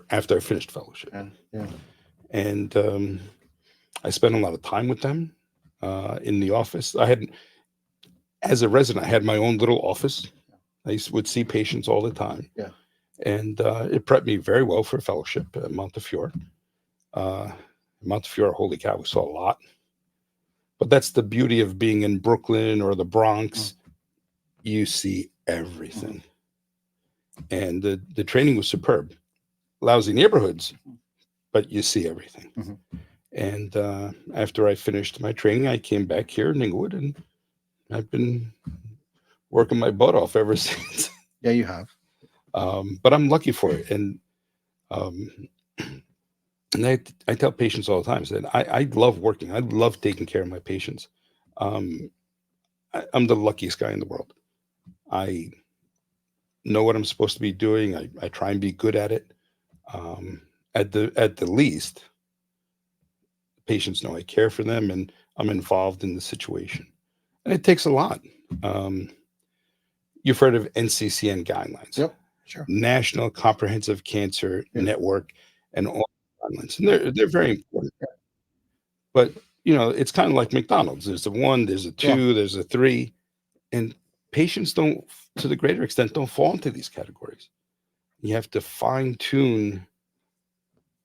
after I finished fellowship. Yeah. And I spent a lot of time with them in the office. As a resident, I had my own little office. Would see patients all the time. Yeah. And it prepped me very well for fellowship at Montefiore. Uh, Montefiore, holy cow, we saw a lot. But that's the beauty of being in Brooklyn or the Bronx. You see everything. And the training was superb. Lousy neighborhoods, but you see everything. And after I finished my training, I came back here in Inglewood, and I've been working my butt off ever since. Yeah, you have. But I'm lucky for it. Um, and I tell patients all the time that I love working. I love taking care of my patients. I'm the luckiest guy in the world. I know what I'm supposed to be doing. I try and be good at it. At the least, patients know I care for them and I'm involved in the situation. And it takes a lot. You've heard of NCCN guidelines. Yep, sure. National Comprehensive Cancer Network, and all guidelines. And they're very important. But it's kind of like McDonald's. There's a 1, there's a 2, there's a 3, and patients don't, to the greater extent, don't fall into these categories. You have to fine tune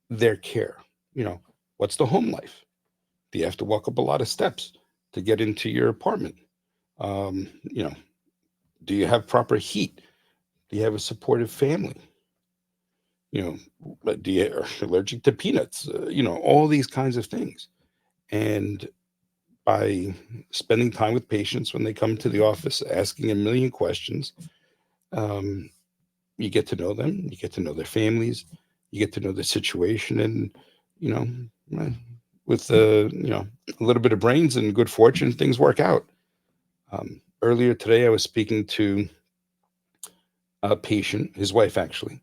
their care. What's the home life? Do you have to walk up a lot of steps to get into your apartment? Do you have proper heat? Do you have a supportive family? Do you are allergic to peanuts? All these kinds of things. And by spending time with patients when they come to the office, asking a million questions, you get to know them, you get to know their families, you get to know their situation, and with a little bit of brains and good fortune, things work out. Earlier today, I was speaking to a patient, his wife actually.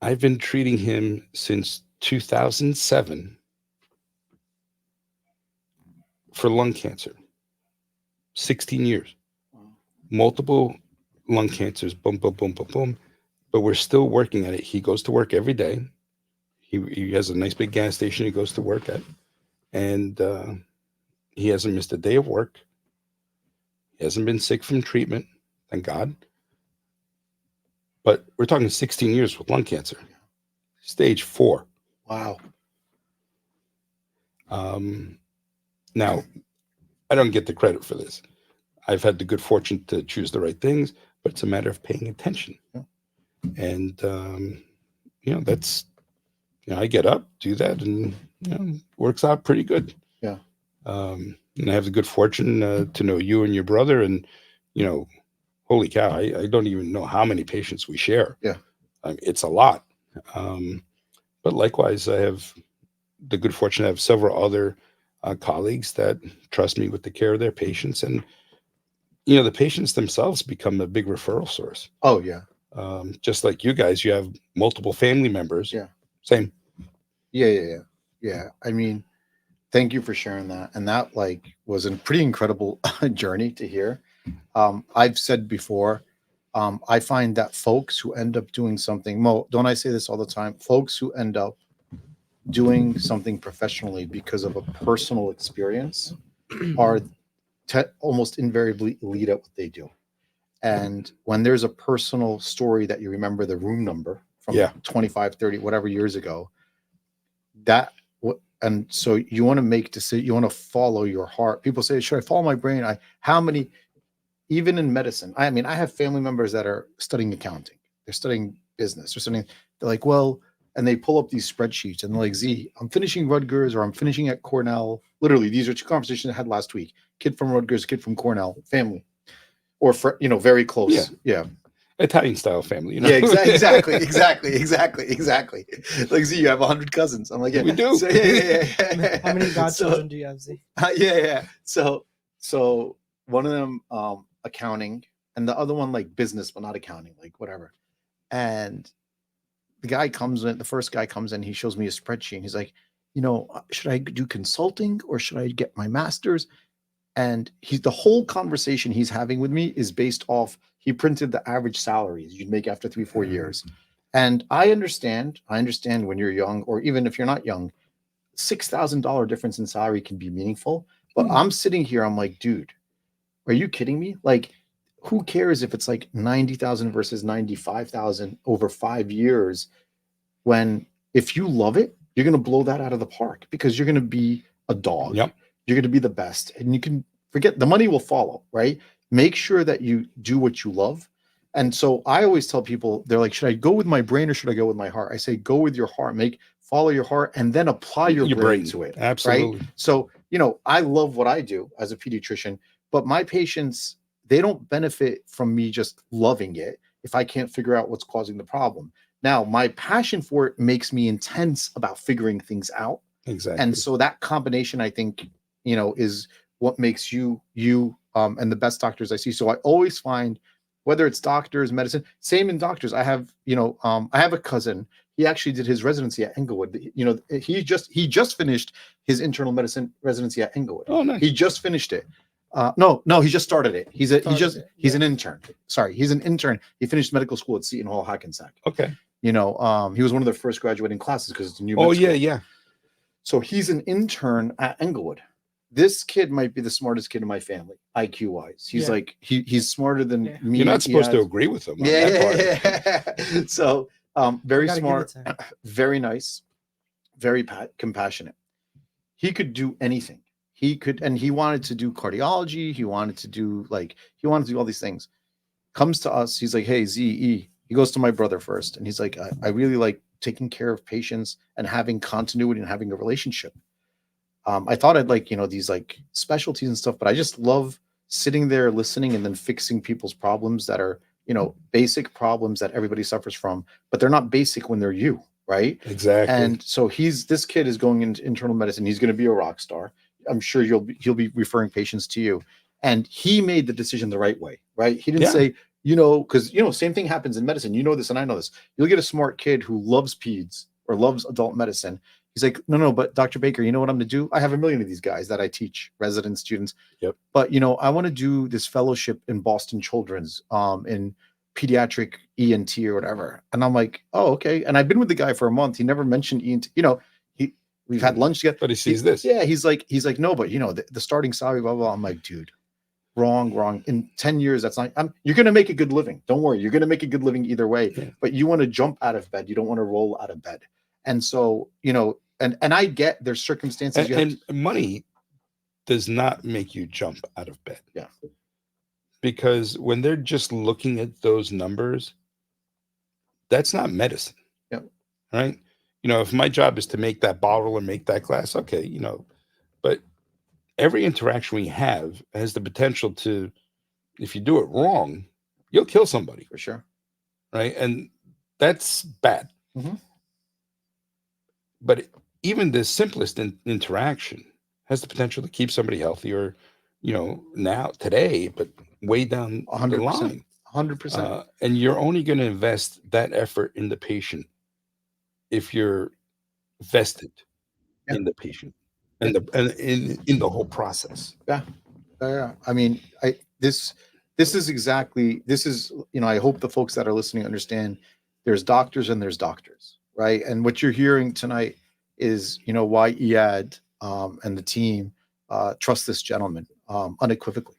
I've been treating him since 2007 for lung cancer. 16 years. Multiple lung cancers, boom, boom, boom, boom, boom. But we're still working at it. He goes to work every day. He has a nice big gas station he goes to work at. And he hasn't missed a day of work. He hasn't been sick from treatment, thank God. But we're talking 16 years with lung cancer. Stage 4. Wow. Now, I don't get the credit for this. I've had the good fortune to choose the right things, but it's a matter of paying attention. And, that's, I get up, do that, and, works out pretty good. Yeah. And I have the good fortune to know you and your brother, and, holy cow, I don't even know how many patients we share. Yeah. It's a lot. But likewise, I have the good fortune to have several other colleagues that trust me with the care of their patients. And, the patients themselves become a big referral source. Oh, yeah. Just like you guys, you have multiple family members. Yeah. Same. Yeah. I mean, thank you for sharing that. And that was a pretty incredible journey to hear. I've said before, I find that folks who end up doing something, don't I say this all the time? Folks who end up doing something professionally because of a personal experience are almost invariably elite at what they do. And when there's a personal story that you remember the room number from 25, 30, whatever years ago, and so you want to make decisions, you want to follow your heart. People say, should I follow my brain? Even in medicine, I have family members that are studying accounting. They're studying business. They're like, well, and they pull up these spreadsheets and they're like, Z, I'm finishing Rutgers or I'm finishing at Cornell. Literally, these are 2 conversations I had last week. Kid from Rutgers, kid from Cornell, family. Or, very close. Yeah. Italian style family. Yeah, exactly. Like, Z, you have 100 cousins. I'm like, yeah. We do. So, yeah. How many godchildren do you have, Z? Yeah. So one of them, accounting, and the other one like business, but not accounting, like whatever. And the first guy comes in, he shows me a spreadsheet. And he's like, should I do consulting or should I get my master's? And the whole conversation he's having with me is based off, he printed the average salaries you'd make after 3-4 years. And I understand when you're young, or even if you're not young, $6,000 difference in salary can be meaningful. But I'm sitting here, I'm like, dude, are you kidding me? Like, who cares if it's like 90,000 versus 95,000 over 5 years? When if you love it, you're going to blow that out of the park because you're going to be a dog. Yep. You're going to be the best, and you can forget the money will follow, right? Make sure that you do what you love. And so I always tell people, they're like, should I go with my brain or should I go with my heart? I say, go with your heart, follow your heart, and then apply your brain to it. Absolutely. Right. So, I love what I do as a pediatrician, but my patients, they don't benefit from me just loving it if I can't figure out what's causing the problem. Now, my passion for it makes me intense about figuring things out. Exactly. And so that combination, I think, is what makes you and the best doctors I see. So I always find, whether it's doctors, medicine, same in doctors. I have, I have a cousin. He actually did his residency at Englewood. He just finished his internal medicine residency at Englewood. Oh, nice. He just finished it. No, he just started it. He's an intern. Sorry, he's an intern. He finished medical school at Seton Hall, Hackensack. Okay. He was one of the first graduating classes because it's a new. Oh, yeah. So he's an intern at Englewood. This kid might be the smartest kid in my family, IQ wise. He's like he's smarter than me. You're not supposed to agree with him. Yeah. So very smart, very nice, very compassionate. He could do anything. And he wanted to do cardiology. He wanted to do all these things. Comes to us. He's like, hey, ZE. He goes to my brother first. And he's like, I really like taking care of patients and having continuity and having a relationship. I thought I'd like, these like specialties and stuff, but I just love sitting there listening and then fixing people's problems that are, basic problems that everybody suffers from, but they're not basic when they're you, right? Exactly. And so this kid is going into internal medicine. He's going to be a rock star. I'm sure he'll be referring patients to you. And he made the decision the right way, right? He didn't say, because, same thing happens in medicine. You know this, and I know this. You'll get a smart kid who loves peds or loves adult medicine. He's like, no, but Dr. Baker, you know what I'm going to do? I have a million of these guys that I teach, residents, students. Yep. But, I want to do this fellowship in Boston Children's, in pediatric ENT or whatever. And I'm like, oh, okay. And I've been with the guy for a month. He never mentioned ENT. We've had lunch together. But he sees this. Yeah, he's like, no, but the starting salary, blah, blah, blah. I'm like, dude, wrong. In 10 years, that's not. You're gonna make a good living. Don't worry, you're gonna make a good living either way. Yeah. But you want to jump out of bed. You don't want to roll out of bed. And so, and I get there's circumstances. And money does not make you jump out of bed. Yeah. Because when they're just looking at those numbers, that's not medicine. Yeah. Right. If my job is to make that bottle or make that glass, okay, but every interaction we have has the potential to, if you do it wrong, you'll kill somebody. For sure. Right. And that's bad. Mm-hmm. But even the simplest interaction has the potential to keep somebody healthy or, now, today, but way down 100%, the line. 100%. And you're only going to invest that effort in the patient if you're vested in the patient and in the whole process. Yeah. I mean, this is, I hope the folks that are listening understand there's doctors and there's doctors, right? And what you're hearing tonight is, why EAD and the team trust this gentleman unequivocally.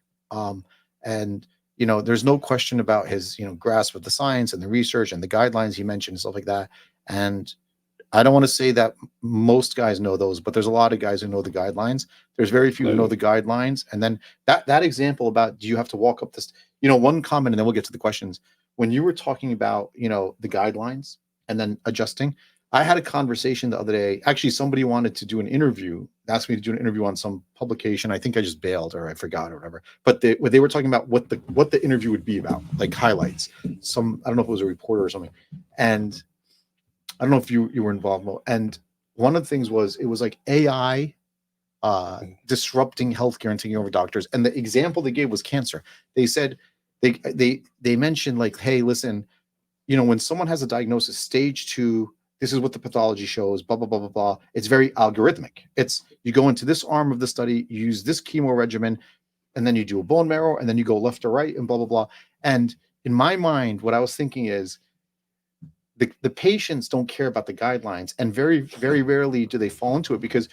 And there's no question about his, grasp of the science and the research and the guidelines he mentioned and stuff like that. And I don't want to say that most guys know those, but there's a lot of guys who know the guidelines. There's very few who know the guidelines. And then that example about, do you have to walk up this, one comment, and then we'll get to the questions. When you were talking about, the guidelines and then adjusting, I had a conversation the other day. Actually, somebody wanted to do an interview, asked me to do an interview on some publication. I think I just bailed or I forgot or whatever. But they were talking about what the interview would be about, like highlights. I don't know if it was a reporter or something. And I don't know if you were involved, Mo. And one of the things was, it was like AI disrupting healthcare and taking over doctors. And the example they gave was cancer. They said they mentioned like, hey, listen, when someone has a diagnosis, stage 2, this is what the pathology shows, blah, blah, blah, blah, blah. It's very algorithmic. It's, you go into this arm of the study, you use this chemo regimen, and then you do a bone marrow, and then you go left or right, and blah, blah, blah. And in my mind, what I was thinking is, the patients don't care about the guidelines, and very, very rarely do they fall into it because,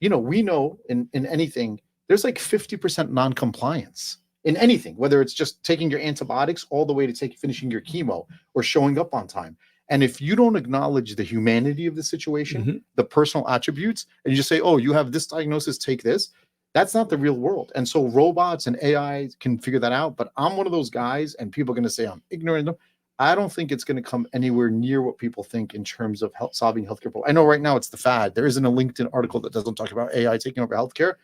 we know in anything, there's like 50% non-compliance in anything, whether it's just taking your antibiotics all the way to finishing your chemo or showing up on time. And if you don't acknowledge the humanity of the situation, Mhm. the personal attributes, and you just say, oh, you have this diagnosis, take this, that's not the real world. And so robots and AI can figure that out. But I'm one of those guys, and people are going to say I'm ignorant. I don't think it's going to come anywhere near what people think in terms of solving healthcare problems. I know right now it's the fad. There isn't a LinkedIn article that doesn't talk about AI taking over healthcare.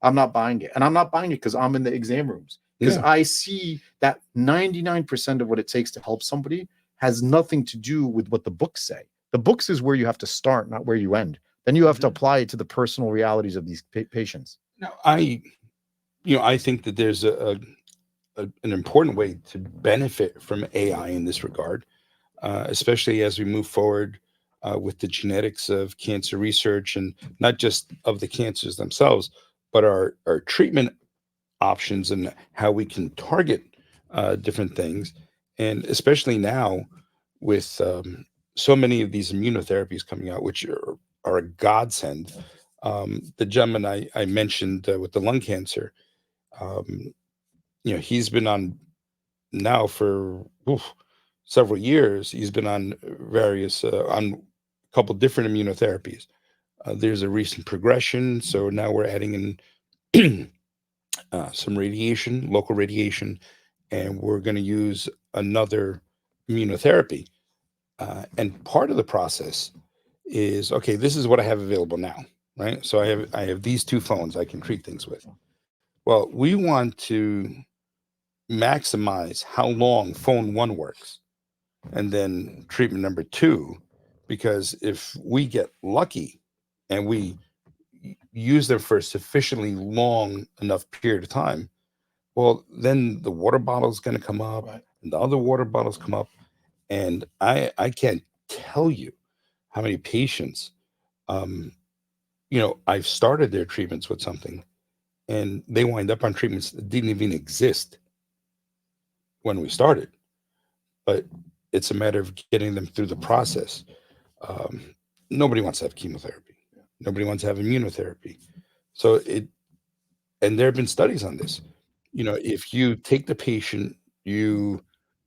I'm not buying it. And I'm not buying it because I'm in the exam rooms. Because Yeah. I see that 99% of what it takes to help somebody has nothing to do with what the books say. The books is where you have to start, not where you end. Then you have to apply it to the personal realities of these patients. Now, I think that there's an important way to benefit from AI in this regard, especially as we move forward with the genetics of cancer research, and not just of the cancers themselves, but our treatment options and how we can target different things. And especially now with so many of these immunotherapies coming out, which are a godsend. The gentleman I mentioned with the lung cancer, um, he's been on now for several years. He's been on on a couple different immunotherapies. There's a recent progression, so now we're adding in some radiation, local radiation, and we're going to use another immunotherapy. And part of the process is, okay, this is what I have available now, right? So I have these two phones I can treat things with. Well, we want to maximize how long phone one works, and then treatment number two, because if we get lucky and we use them for a sufficiently long enough period of time, well, then the water bottle is going to come up, Right. and the other water bottles come up, and I can't tell you how many patients, um, I've started their treatments with something, and they wind up on treatments that didn't even exist when we started. But it's a matter of getting them through the process. Um, Nobody wants to have chemotherapy. Nobody wants to have immunotherapy. So and there have been studies on this. If you take the patient, you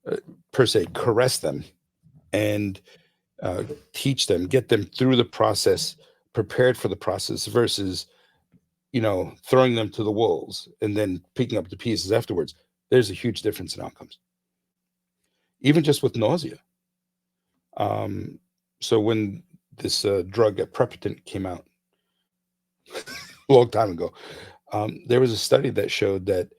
uh, per se caress them and uh, teach them, get them through the process, prepared for the process, versus throwing them to the wolves and then picking up the pieces afterwards. There's a huge difference in outcomes, even just with nausea. Um, so when this drug aprepitant came out a long time ago, there was a study that showed that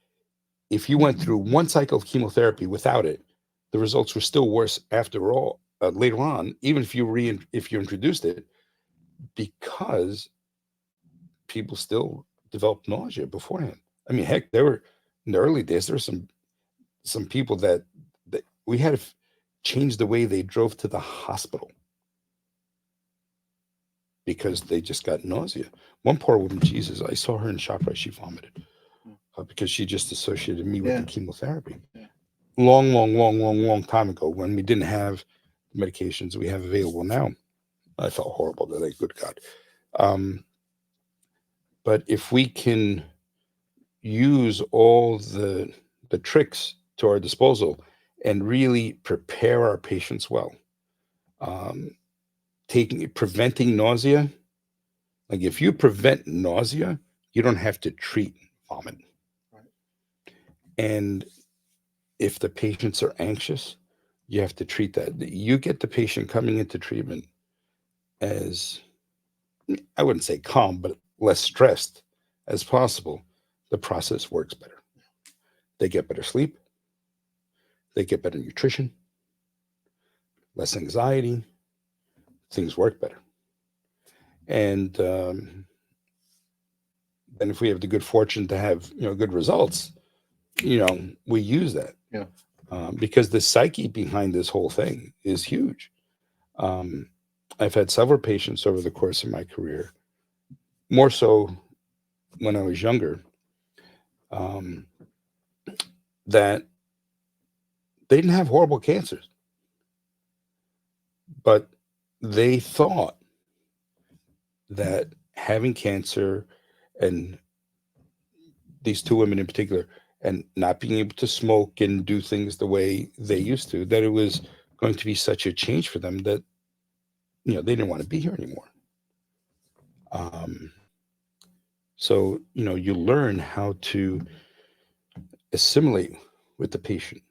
if you went through one cycle of chemotherapy without it, the results were still worse after all later on, even if you introduced it, because people still developed nausea beforehand. I mean, heck, there were in the early days there were some people that we had to change the way they drove to the hospital because they just got nausea. One poor woman, Jesus, I saw her in ShopRite. She vomited because she just associated me with the chemotherapy. Long, long, long, long, long time ago, when we didn't have the medications we have available now. I felt horrible that day. Good God. But if we can use all the tricks to our disposal and really prepare our patients well, um, preventing nausea. Like if you prevent nausea, you don't have to treat vomit. Right. And if the patients are anxious, you have to treat that. You get the patient coming into treatment as, I wouldn't say calm, but less stressed as possible. The process works better. They get better sleep. They get better nutrition, less anxiety. Things work better. And then if we have the good fortune to have good results, we use that. Yeah. Because the psyche behind this whole thing is huge. I've had several patients over the course of my career, more so when I was younger, um, that they didn't have horrible cancers. but they thought that having cancer, and these two women in particular, and not being able to smoke and do things the way they used to, that it was going to be such a change for them that, they didn't want to be here anymore. Um, so, you learn how to assimilate with the patient.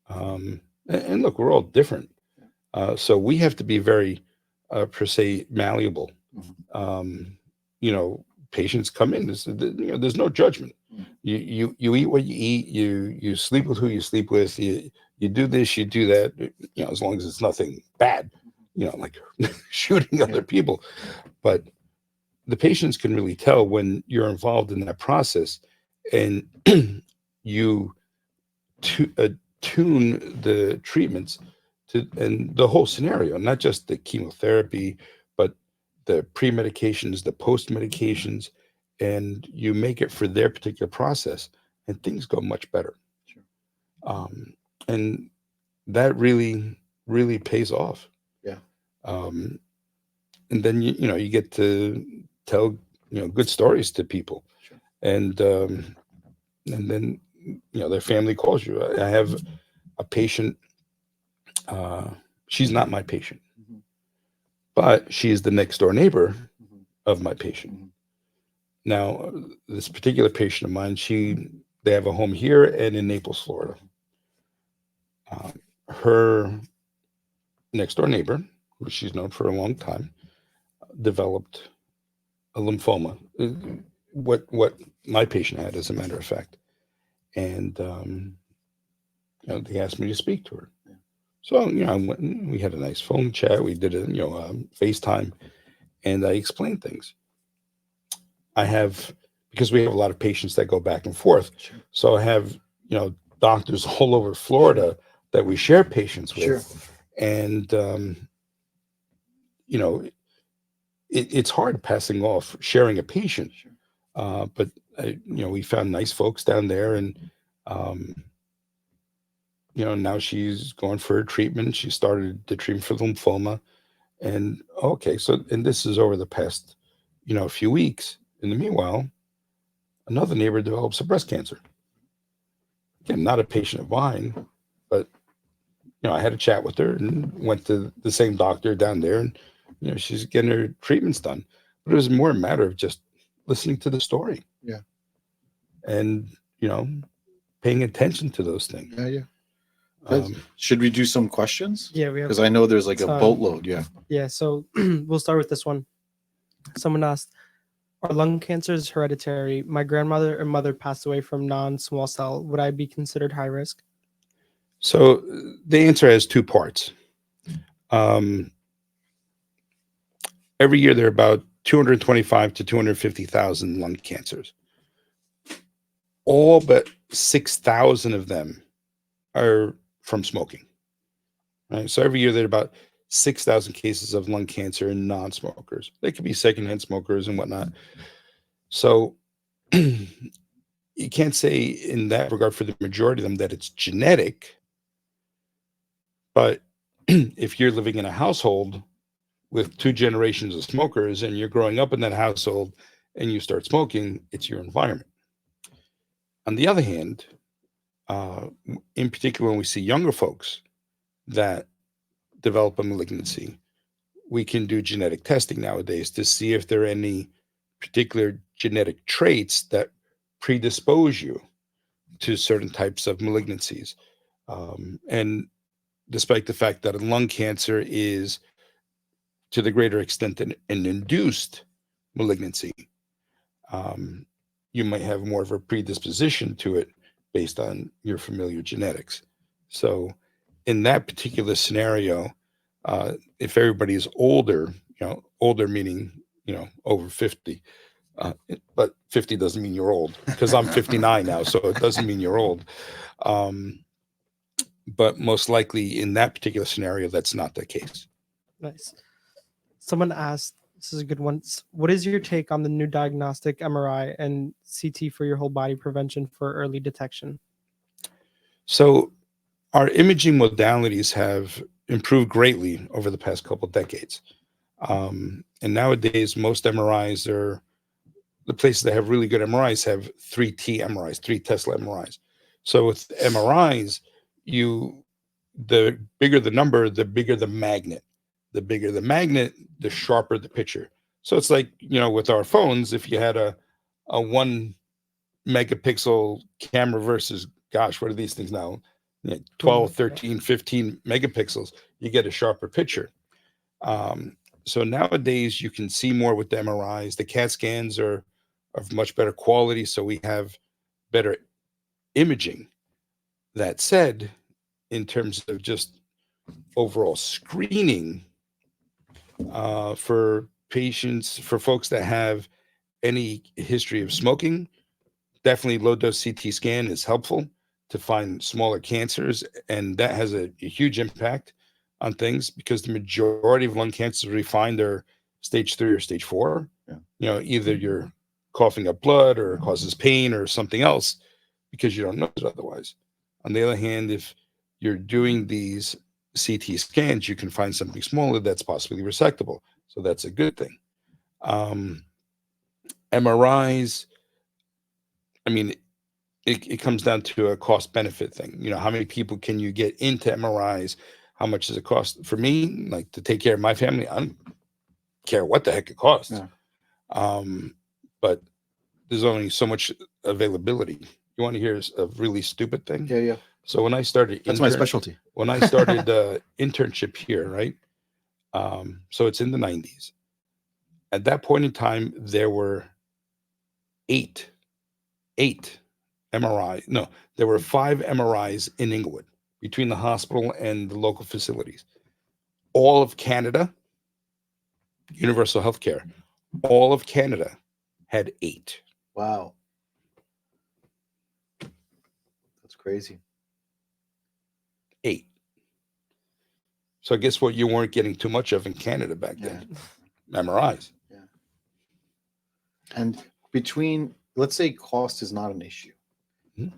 And look, we're all different. So we have to be very, per se, malleable. Um, Patients come in. There's no judgment. You eat what you eat. You sleep with who you sleep with. You do this. You do that. As long as it's nothing bad. Like shooting other people. But the patients can really tell when you're involved in that process, and you tune the treatments to and the whole scenario, not just the chemotherapy, but the pre-medications, the post-medications, and you make it for their particular process, and things go much better. Sure. And that really, really pays off. Yeah. And then you get to tell good stories to people. Sure. And then their family calls you. I have a patient. She's not my patient, but she is the next door neighbor of my patient. Now, this particular patient of mine, they have a home here and in Naples, Florida. Her next door neighbor, who she's known for a long time, developed a lymphoma, what my patient had, as a matter of fact. And they asked me to speak to her. So I went and we had a nice phone chat. We did a FaceTime, and I explained things. Because we have a lot of patients that go back and forth. Sure. So I have doctors all over Florida that we share patients with. Sure. And it's hard passing off sharing a patient. Sure. But we found nice folks down there, and now she's going for a treatment. She started the treatment for lymphoma, and and this is over the past a few weeks. In the meanwhile, another neighbor develops a breast cancer. Again, not a patient of mine, but I had a chat with her and went to the same doctor down there, and she's getting her treatments done. But it was more a matter of just listening to the story. Yeah. And paying attention to those things. Yeah. Should we do some questions? Yeah, we have. Because I know there's like a time. boatload. Yeah. Yeah, so we'll start with this one. Someone asked, "Are lung cancers hereditary? My grandmother and mother passed away from non-small cell. Would I be considered high risk?" So the answer has two parts. Every year there are about 225 to 250,000 lung cancers. All but 6,000 of them are from smoking. Right? So every year there are about 6,000 cases of lung cancer in non-smokers. They could be secondhand smokers and whatnot. So you can't say in that regard for the majority of them that it's genetic. But if you're living in a household with two generations of smokers and you're growing up in that household and you start smoking, it's your environment. On the other hand, in particular, when we see younger folks that develop a malignancy, we can do genetic testing nowadays to see if there are any particular genetic traits that predispose you to certain types of malignancies. And despite the fact that a lung cancer is to the greater extent an induced malignancy, you might have more of a predisposition to it based on your familial genetics. So in that particular scenario, if everybody is older, older meaning, over 50, but 50 doesn't mean you're old, because I'm 59 now, so it doesn't mean you're old. But most likely in that particular scenario, that's not the case. Nice. Someone asked, this is a good one. What is your take on the new diagnostic MRI and CT for your whole body prevention for early detection? So our imaging modalities have improved greatly over the past couple of decades. And nowadays, most MRIs are the places that have really good MRIs have 3T MRIs, 3 Tesla MRIs. So with MRIs, the bigger the number, the bigger the magnet. The bigger the magnet, the sharper the picture. So it's like, with our phones, if you had a 1 megapixel camera versus, gosh, what are these things now? 12, 13, 15 megapixels, you get a sharper picture. So nowadays you can see more with the MRIs. The CAT scans are of much better quality, so we have better imaging. That said, in terms of just overall screening for patients, for folks that have any history of smoking, definitely low dose CT scan is helpful to find smaller cancers, and that has a huge impact on things because the majority of lung cancers we find are stage 3 or stage 4. Yeah. Either you're coughing up blood or it causes pain or something else because you don't know it otherwise. On the other hand, if you're doing these CT scans, you can find something smaller that's possibly resectable. So that's a good thing. MRIs, I mean, it comes down to a cost benefit thing. How many people can you get into MRIs? How much does it cost? For me, like to take care of my family, I don't care what the heck it costs. Yeah. But there's only so much availability. You want to hear a really stupid thing? Yeah. So when I started, That's my specialty. When I started internship here, right? So it's in the 90s. At that point in time, there were eight MRI. No, there were 5 MRIs in Inglewood between the hospital and the local facilities. All of Canada, universal healthcare, all of Canada had 8. Wow. That's crazy. 8. So I guess what you weren't getting too much of in Canada back then, MRIs. Yeah. And between, let's say cost is not an issue,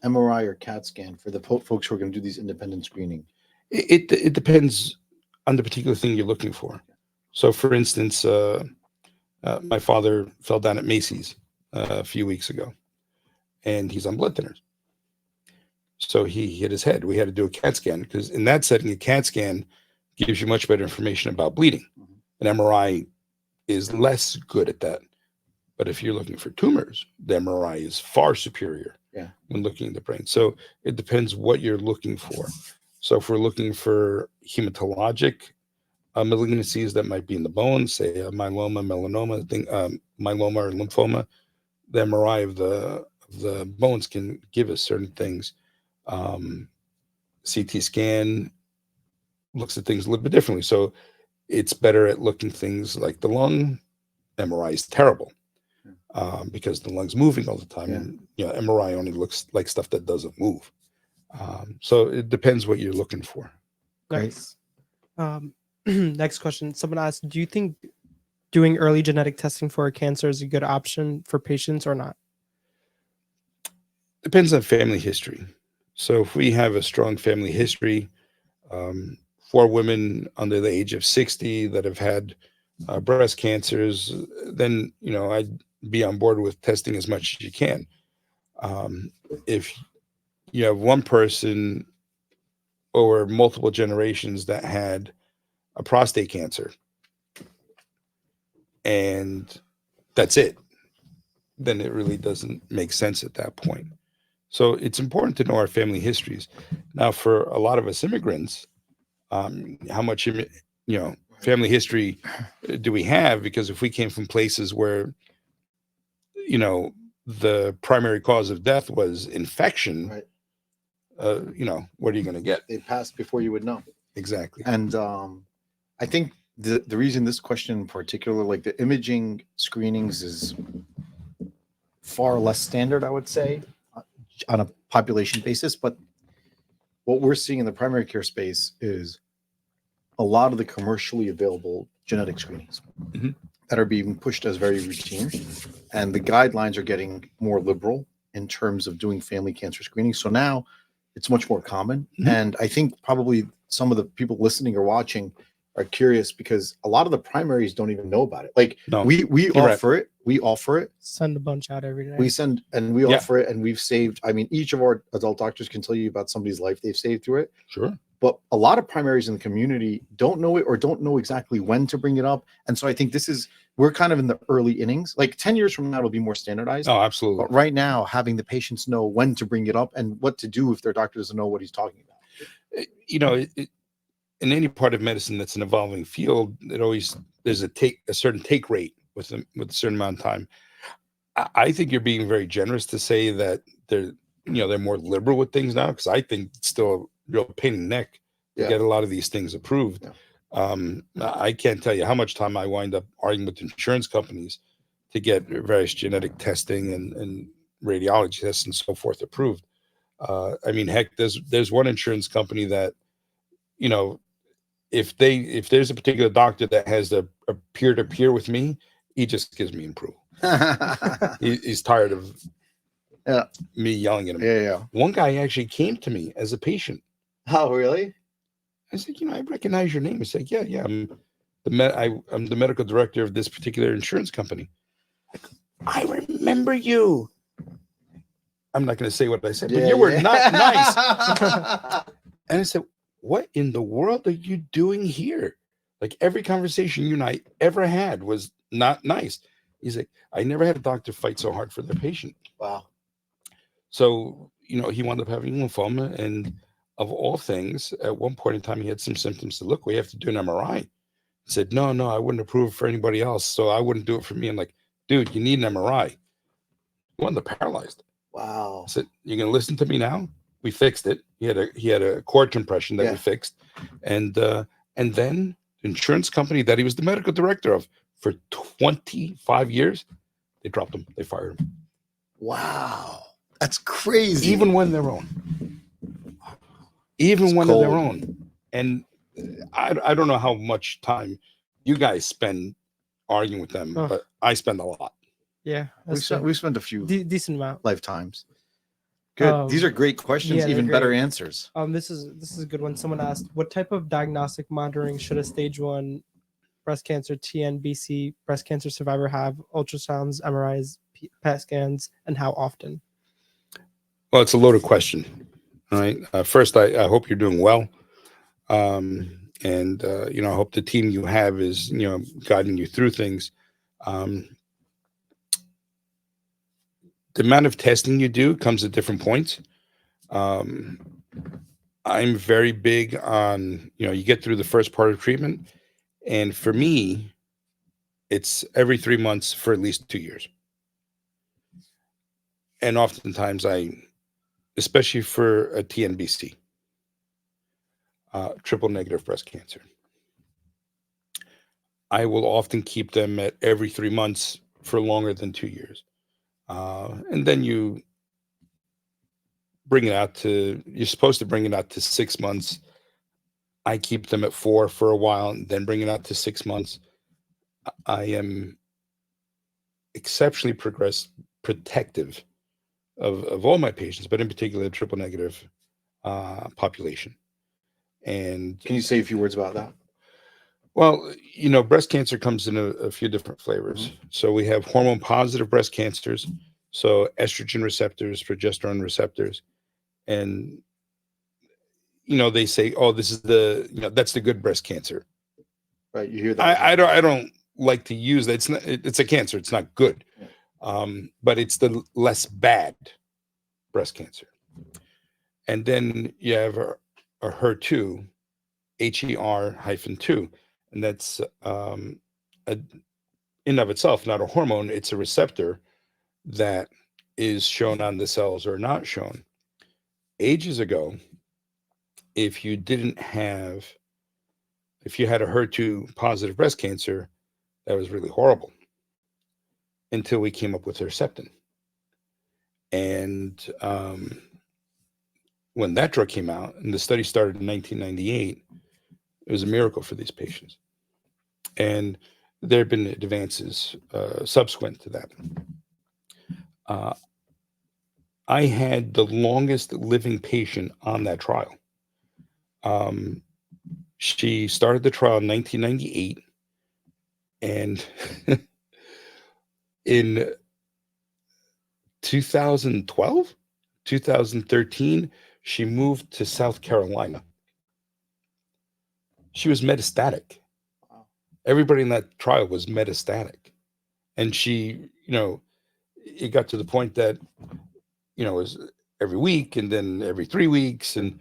MRI or CAT scan for the folks who are going to do these independent screening. It depends on the particular thing you're looking for. So for instance, my father fell down at Macy's a few weeks ago, and he's on blood thinners. So he hit his head. We had to do a CAT scan because in that setting, a CAT scan gives you much better information about bleeding. An MRI is less good at that. But if you're looking for tumors, the MRI is far superior when looking at the brain. So it depends what you're looking for. So if we're looking for hematologic malignancies that might be in the bones, say myeloma, melanoma, myeloma or lymphoma, the MRI of the bones can give us certain things. CT scan looks at things a little bit differently. So it's better at looking things like the lung. MRI is terrible because the lung's moving all the time. And MRI only looks like stuff that doesn't move. So it depends what you're looking for. Nice. Next question. Someone asked, do you think doing early genetic testing for a cancer is a good option for patients or not? Depends on family history. So if we have a strong family history, 4 women under the age of 60 that have had breast cancers, then, I'd be on board with testing as much as you can. If you have one person or multiple generations that had a prostate cancer and that's it, then it really doesn't make sense at that point. So it's important to know our family histories. Now, for a lot of us immigrants, how much, family history do we have? Because if we came from places where, the primary cause of death was infection, Right. What are you going to get? They passed before you would know. Exactly. And I think the reason this question in particular, like the imaging screenings, is far less standard, I would say, on a population basis. But what we're seeing in the primary care space is a lot of the commercially available genetic screenings that are being pushed as very routine. And the guidelines are getting more liberal in terms of doing family cancer screening. So now it's much more common. Mhm. And I think probably some of the people listening or watching are curious because a lot of the primaries don't even know about it. Like No, we you're right. offer it. Send a bunch out every day. We send and we Yeah. offer it, and we've saved. I mean, each of our adult doctors can tell you about somebody's life they've saved through it. Sure. But a lot of primaries in the community don't know it or don't know exactly when to bring it up. And so I think we're kind of in the early innings. Like 10 years from now, it'll be more standardized. Oh, absolutely. But right now, having the patients know when to bring it up and what to do if their doctor doesn't know what he's talking about. You know, in any part of medicine that's an evolving field, there's a certain take rate with a certain amount of time. I think you're being very generous to say that they're more liberal with things now, because I think it's still a real pain in the neck to Yeah. get a lot of these things approved. Yeah. I can't tell you how much time I wind up arguing with insurance companies to get various genetic testing and radiology tests and so forth approved. I mean, heck, there's one insurance company that, if there's a particular doctor that has a peer-to-peer with me, he just gives me approval. He's tired of me yelling at him. Yeah. One guy actually came to me as a patient. Oh, really? I said, I recognize your name. He said, yeah, I'm the medical director of this particular insurance company. I remember you. I'm not going to say what I said, but you were not nice. And I said, what in the world are you doing here? Like, every conversation you and I ever had was not nice. He's like, I never had a doctor fight so hard for their patient. Wow. So, he wound up having lymphoma, and of all things, at one point in time, he had some symptoms. So, look, we have to do an MRI. He said, no, I wouldn't approve it for anybody else, so I wouldn't do it for me. I'm like, dude, you need an MRI. He wound up paralyzed. Wow. I said, you gonna listen to me now? We fixed it. He had a cord compression that we fixed, and then the insurance company that he was the medical director of for 25 years, they dropped him. They fired him. Wow, that's crazy. Even when they're own. Even when they're own. And I don't know how much time you guys spend arguing with them, but I spend a lot. Yeah, we spent a few decent amount lifetimes. Good. These are great questions. Yeah, even better answers. This is a good one. Someone asked, what type of diagnostic monitoring should a stage 1 breast cancer TNBC breast cancer survivor have? Ultrasounds, MRIs, PET scans, and how often? Well, it's a loaded question. All right. First, I hope you're doing well. And I hope the team you have is, guiding you through things. The amount of testing you do comes at different points. I'm very big on, you get through the first part of treatment. And for me, it's every 3 months for at least 2 years. And oftentimes especially for a TNBC, triple negative breast cancer, I will often keep them at every 3 months for longer than 2 years. And then you're supposed to bring it out to 6 months. I keep them at 4 for a while and then bring it out to 6 months. I am exceptionally protective of all my patients, but in particular the triple negative population. And can you say a few words about that? Well, breast cancer comes in a few different flavors. Mm-hmm. So we have hormone positive breast cancers, so estrogen receptors, progesterone receptors, and they say, oh, this is that's the good breast cancer. Right, you hear that? I don't like to use that. It's a cancer. It's not good, but it's the less bad breast cancer. And then you have a HER2, HER-2. And that's in of itself not a hormone. It's a receptor that is shown on the cells or not shown. Ages ago, if you had a HER2 positive breast cancer, that was really horrible until we came up with Herceptin. And when that drug came out and the study started in 1998, it was a miracle for these patients. And there have been advances subsequent to that. I had the longest living patient on that trial. Um, she started the trial in 1998, and in 2012, 2013, she moved to South Carolina. She was metastatic. Wow. Everybody in that trial was metastatic. And she, it got to the point that, it was every week and then every 3 weeks. And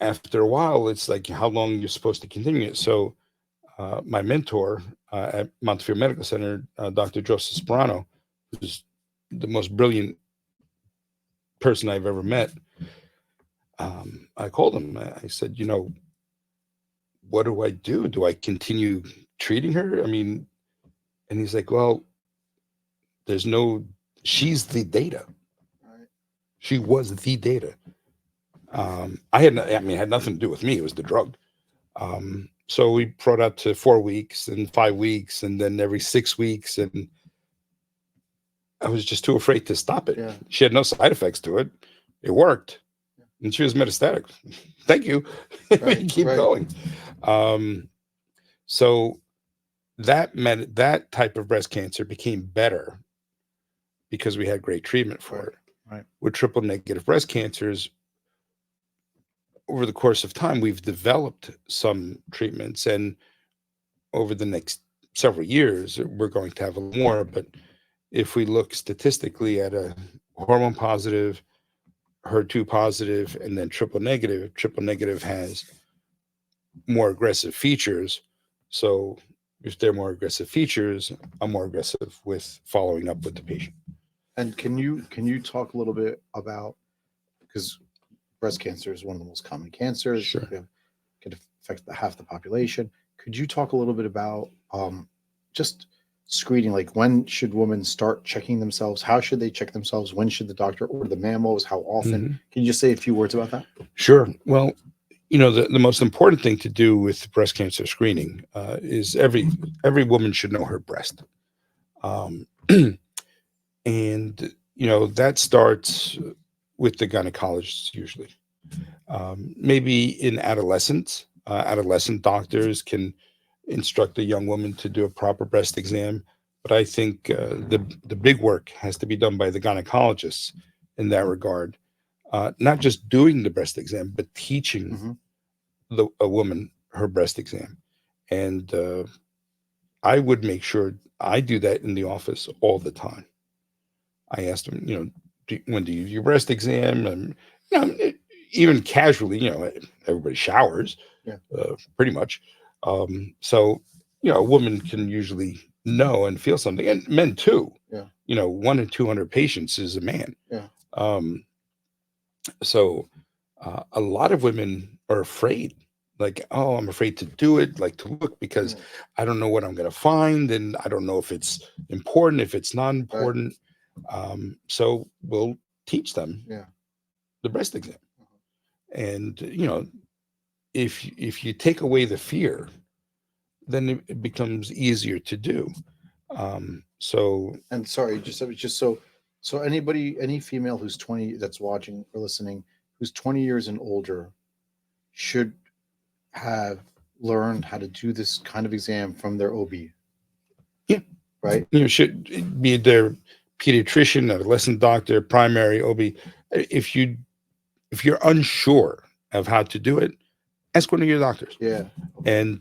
after a while, it's like how long you're supposed to continue it. So my mentor at Montefiore Medical Center, Dr. Joseph Sperano, who's the most brilliant person I've ever met, I called him. I said, what do I do? Do I continue treating her? I mean, and he's like, well, she's the data. Right. She was the data. It had nothing to do with me. It was the drug. So we brought out to 4 weeks and 5 weeks and then every 6 weeks. And I was just too afraid to stop it. Yeah. She had no side effects to it. It worked. Yeah. And she was metastatic. Thank you. Right, We keep right. going. So that type of breast cancer became better because we had great treatment for it. Right. With triple negative breast cancers, over the course of time, we've developed some treatments, and over the next several years, we're going to have a little more. But if we look statistically at a hormone positive, HER2 positive, and then triple negative has more aggressive features. So if they're more aggressive features, I'm more aggressive with following up with the patient. And can you talk a little bit about, because breast cancer is one of the most common cancers. Sure. It can affect half the population. Could you talk a little bit about just screening? Like, when should women start checking themselves? How should they check themselves? When should the doctor order the mammos? How often? Mm-hmm. Can you just say a few words about that? Sure. Well, the most important thing to do with breast cancer screening is every woman should know her breast. And, that starts with the gynecologist usually. Maybe in adolescence, adolescent doctors can instruct a young woman to do a proper breast exam. But I think the big work has to be done by the gynecologists in that regard. Not just doing the breast exam, but teaching a woman her breast exam. And I would make sure I do that in the office all the time. I asked them, when do you do your breast exam? And even casually, everybody showers, pretty much. So a woman can usually know and feel something, and men too. Yeah. 1 in 200 patients is a man. Yeah. So a lot of women are afraid, like, oh, I'm afraid to do it, like to look, because I don't know what I'm going to find, and I don't know if it's important, if it's not important. So we'll teach them the breast exam. And if you take away the fear, then it becomes easier to do. And sorry, just so any female who's 20 that's watching or listening, who's 20 years and older, should have learned how to do this kind of exam from their OB. Yeah. Right. Should be their pediatrician, adolescent doctor, primary OB. If you're unsure of how to do it, ask one of your doctors. Yeah. And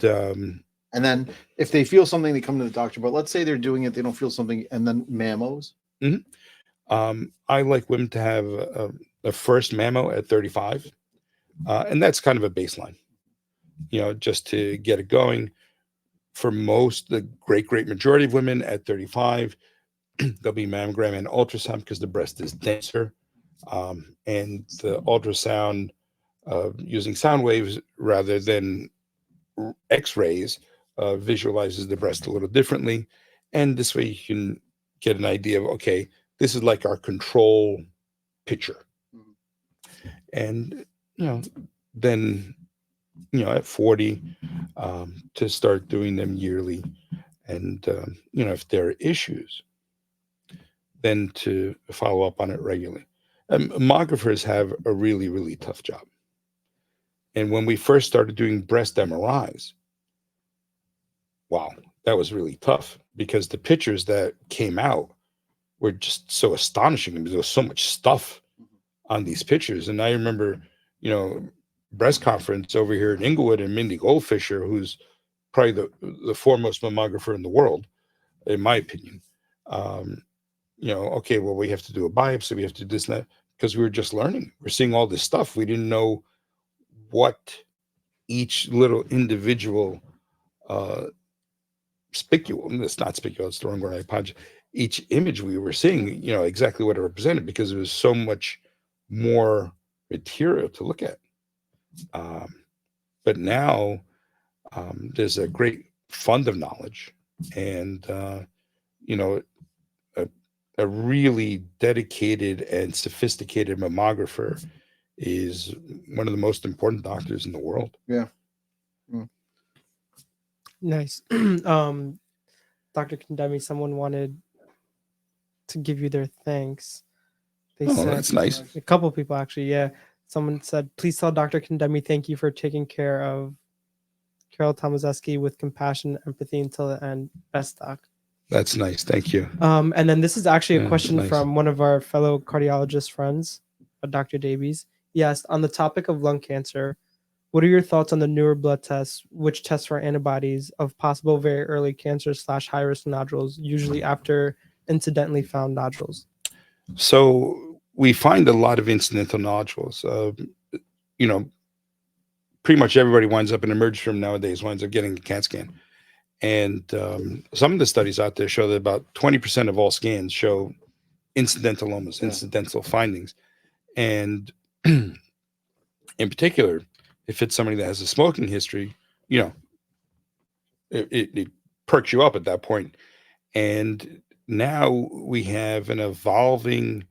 then if they feel something, they come to the doctor. But let's say they're doing it, they don't feel something, and then mammos. I like women to have a first mammo at 35, and that's kind of a baseline, just to get it going. For the great majority of women at 35, there'll be mammogram and ultrasound because the breast is denser, and the ultrasound using sound waves rather than X-rays visualizes the breast a little differently, and this way you can get an idea of, okay, this is like our control picture. And then at 40 to start doing them yearly, and if there are issues, then to follow up on it regularly. Mammographers have a really, really tough job. And when we first started doing breast MRIs, wow, that was really tough because the pictures that came out were just so astonishing. I mean, there was so much stuff on these pictures. And I remember, breast conference over here in Inglewood, and Mindy Goldfisher, who's probably the foremost mammographer in the world, in my opinion. Okay, well, we have to do a biopsy, we have to do this and that, because we were just learning. We're seeing all this stuff. We didn't know what each little individual spicule, it's not spicule, it's the wrong word, I apologize. Each image we were seeing, exactly what it represented, because there was so much more material to look at. But now there's a great fund of knowledge, and a really dedicated and sophisticated mammographer is one of the most important doctors in the world. Yeah. Nice. Dr. Condemi, someone wanted to give you their thanks. They said, that's nice. a couple people actually, yeah. Someone said, please tell Dr. Condemi thank you for taking care of Carol Tomazeski with compassion, empathy until the end. Best doc. That's nice. Thank you. And then this is actually a Yeah, question nice. from one of our fellow cardiologist friends, Dr. Davies. Yes, on the topic of lung cancer, what are your thoughts on the newer blood tests, which test for antibodies of possible very early cancer / high risk nodules, usually after incidentally found nodules? So we find a lot of incidental nodules. Pretty much everybody winds up in an emergency room nowadays, winds up getting a CAT scan. And some of the studies out there show that about 20% of all scans show incidentalomas, incidental findings. And in particular, if it's somebody that has a smoking history, it perks you up at that point. And now we have an evolving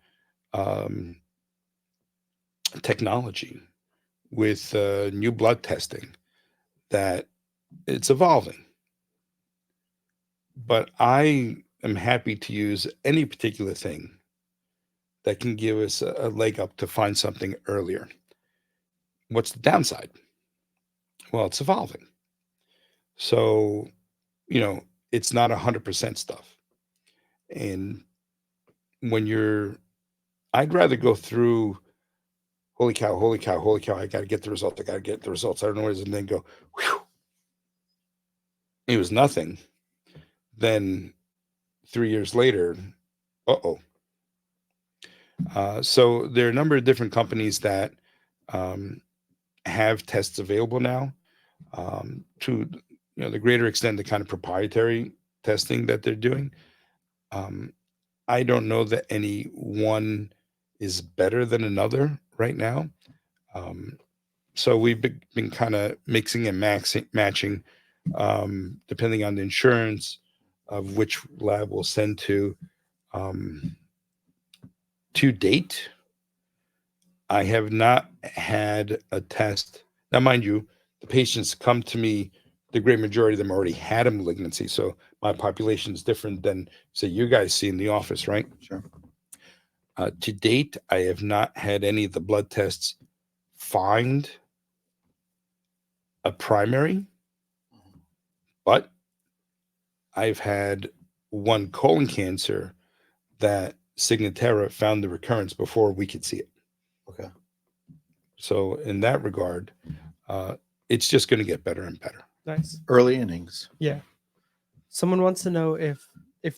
technology with new blood testing that it's evolving. But I am happy to use any particular thing that can give us a leg up to find something earlier. What's the downside? Well, it's evolving. So, it's not 100% stuff. And I'd rather go through, holy cow, I got to get the results. I don't know what it is. And then go, whew, it was nothing. Then 3 years later, uh-oh. So there are a number of different companies that have tests available now, to the greater extent, the kind of proprietary testing that they're doing. I don't know that any one is better than another right now. So we've been kind of mixing and matching, depending on the insurance of which lab we'll send to. To date, I have not had a test. Now, mind you, the patients come to me, the great majority of them already had a malignancy. So my population is different than, say, you guys see in the office, right? Sure. To date, I have not had any of the blood tests find a primary, but I've had one colon cancer that Signatera found the recurrence before we could see it. Okay. So in that regard, it's just going to get better and better. Nice. Early innings. Yeah. Someone wants to know if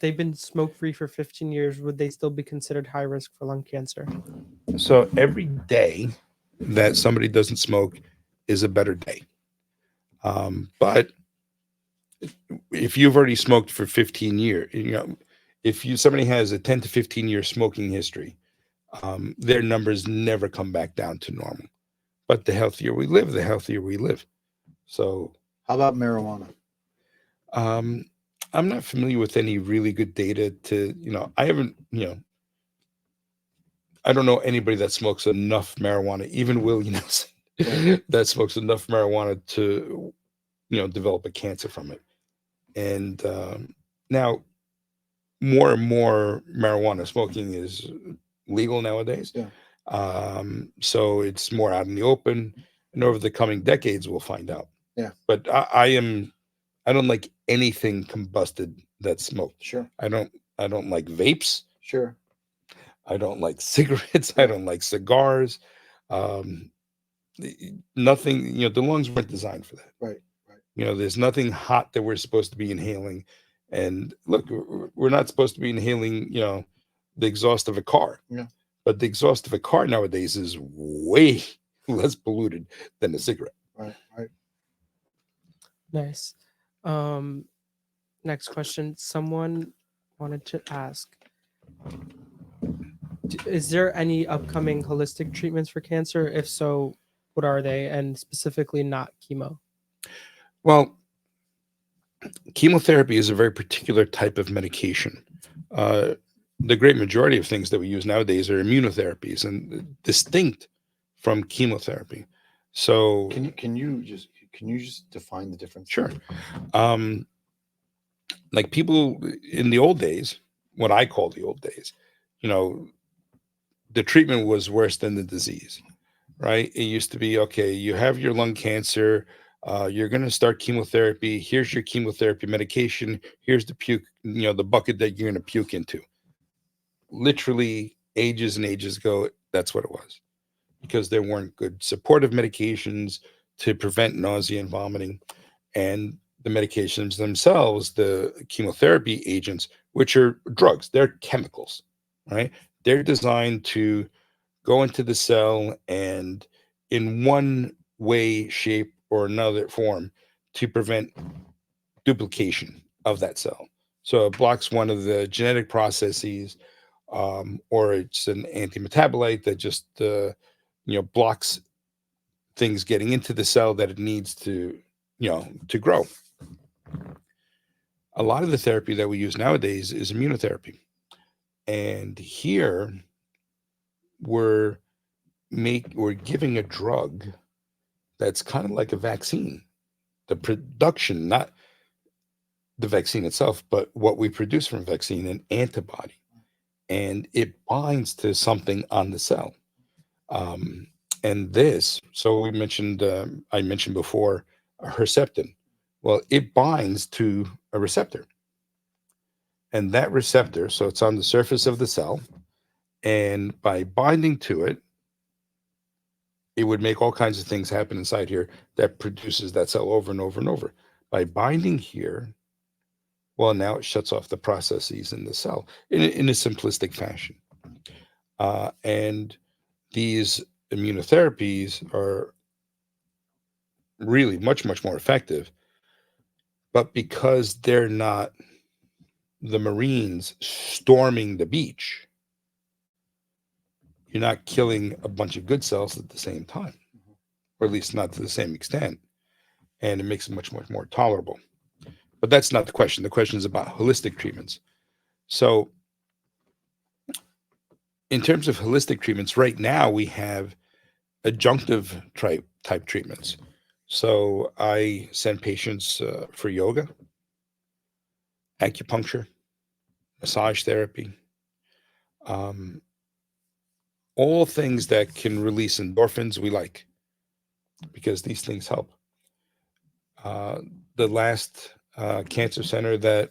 they've been smoke-free for 15 years, would they still be considered high risk for lung cancer? So every day that somebody doesn't smoke is a better day. But if you've already smoked for 15 years, if somebody has a 10 to 15 year smoking history, their numbers never come back down to normal. But the healthier we live, the healthier we live. So how about marijuana? I'm not familiar with any really good data to, I haven't, I don't know anybody that smokes enough marijuana, even Willie Nelson, that smokes enough marijuana to, develop a cancer from it. And now more and more marijuana smoking is legal nowadays. Yeah. So it's more out in the open, and over the coming decades, we'll find out. Yeah. But I don't like anything combusted that's smoked. Sure. I don't like vapes. Sure. I don't like cigarettes. I Right. don't like cigars. Um, Nothing, the lungs weren't designed for that. Right. Right. There's nothing hot that we're supposed to be inhaling. And look, we're not supposed to be inhaling, the exhaust of a car. Yeah. But the exhaust of a car nowadays is way less polluted than a cigarette. Right. Right. Nice. Next question. Someone wanted to ask, is there any upcoming holistic treatments for cancer? If so, what are they? And specifically not chemo. Well, chemotherapy is a very particular type of medication. The great majority of things that we use nowadays are immunotherapies and distinct from chemotherapy. So Can you just define the difference? sure. Like people in the old days, what I call the old days, the treatment was worse than the disease, right? It used to be, okay, you have your lung cancer, you're going to start chemotherapy. Here's your chemotherapy medication. Here's the puke, the bucket that you're going to puke into. Literally ages and ages ago, that's what it was, because there weren't good supportive medications to prevent nausea and vomiting. And the medications themselves, the chemotherapy agents, which are drugs, they're chemicals, right? They're designed to go into the cell and in one way, shape, or another form to prevent duplication of that cell. So it blocks one of the genetic processes, or it's an anti-metabolite that just blocks things getting into the cell that it needs to to grow. A lot of the therapy that we use nowadays is immunotherapy, and here we're giving a drug that's kind of like a vaccine. The production, not the vaccine itself, but what we produce from a vaccine, an antibody, and it binds to something on the cell. And this, so we mentioned, I mentioned before, Herceptin. Well, it binds to a receptor. And that receptor, so it's on the surface of the cell, and by binding to it, it would make all kinds of things happen inside here that produces that cell over and over and over. By binding here, well, now it shuts off the processes in the cell in a simplistic fashion. And these immunotherapies are really much, much more effective. But because they're not the Marines storming the beach, you're not killing a bunch of good cells at the same time, or at least not to the same extent. And it makes it much, much more tolerable. But that's not the question. The question is about holistic treatments. So in terms of holistic treatments, right now we have adjunctive type treatments. So I send patients for yoga, acupuncture, massage therapy, all things that can release endorphins we like, because these things help. The last cancer center that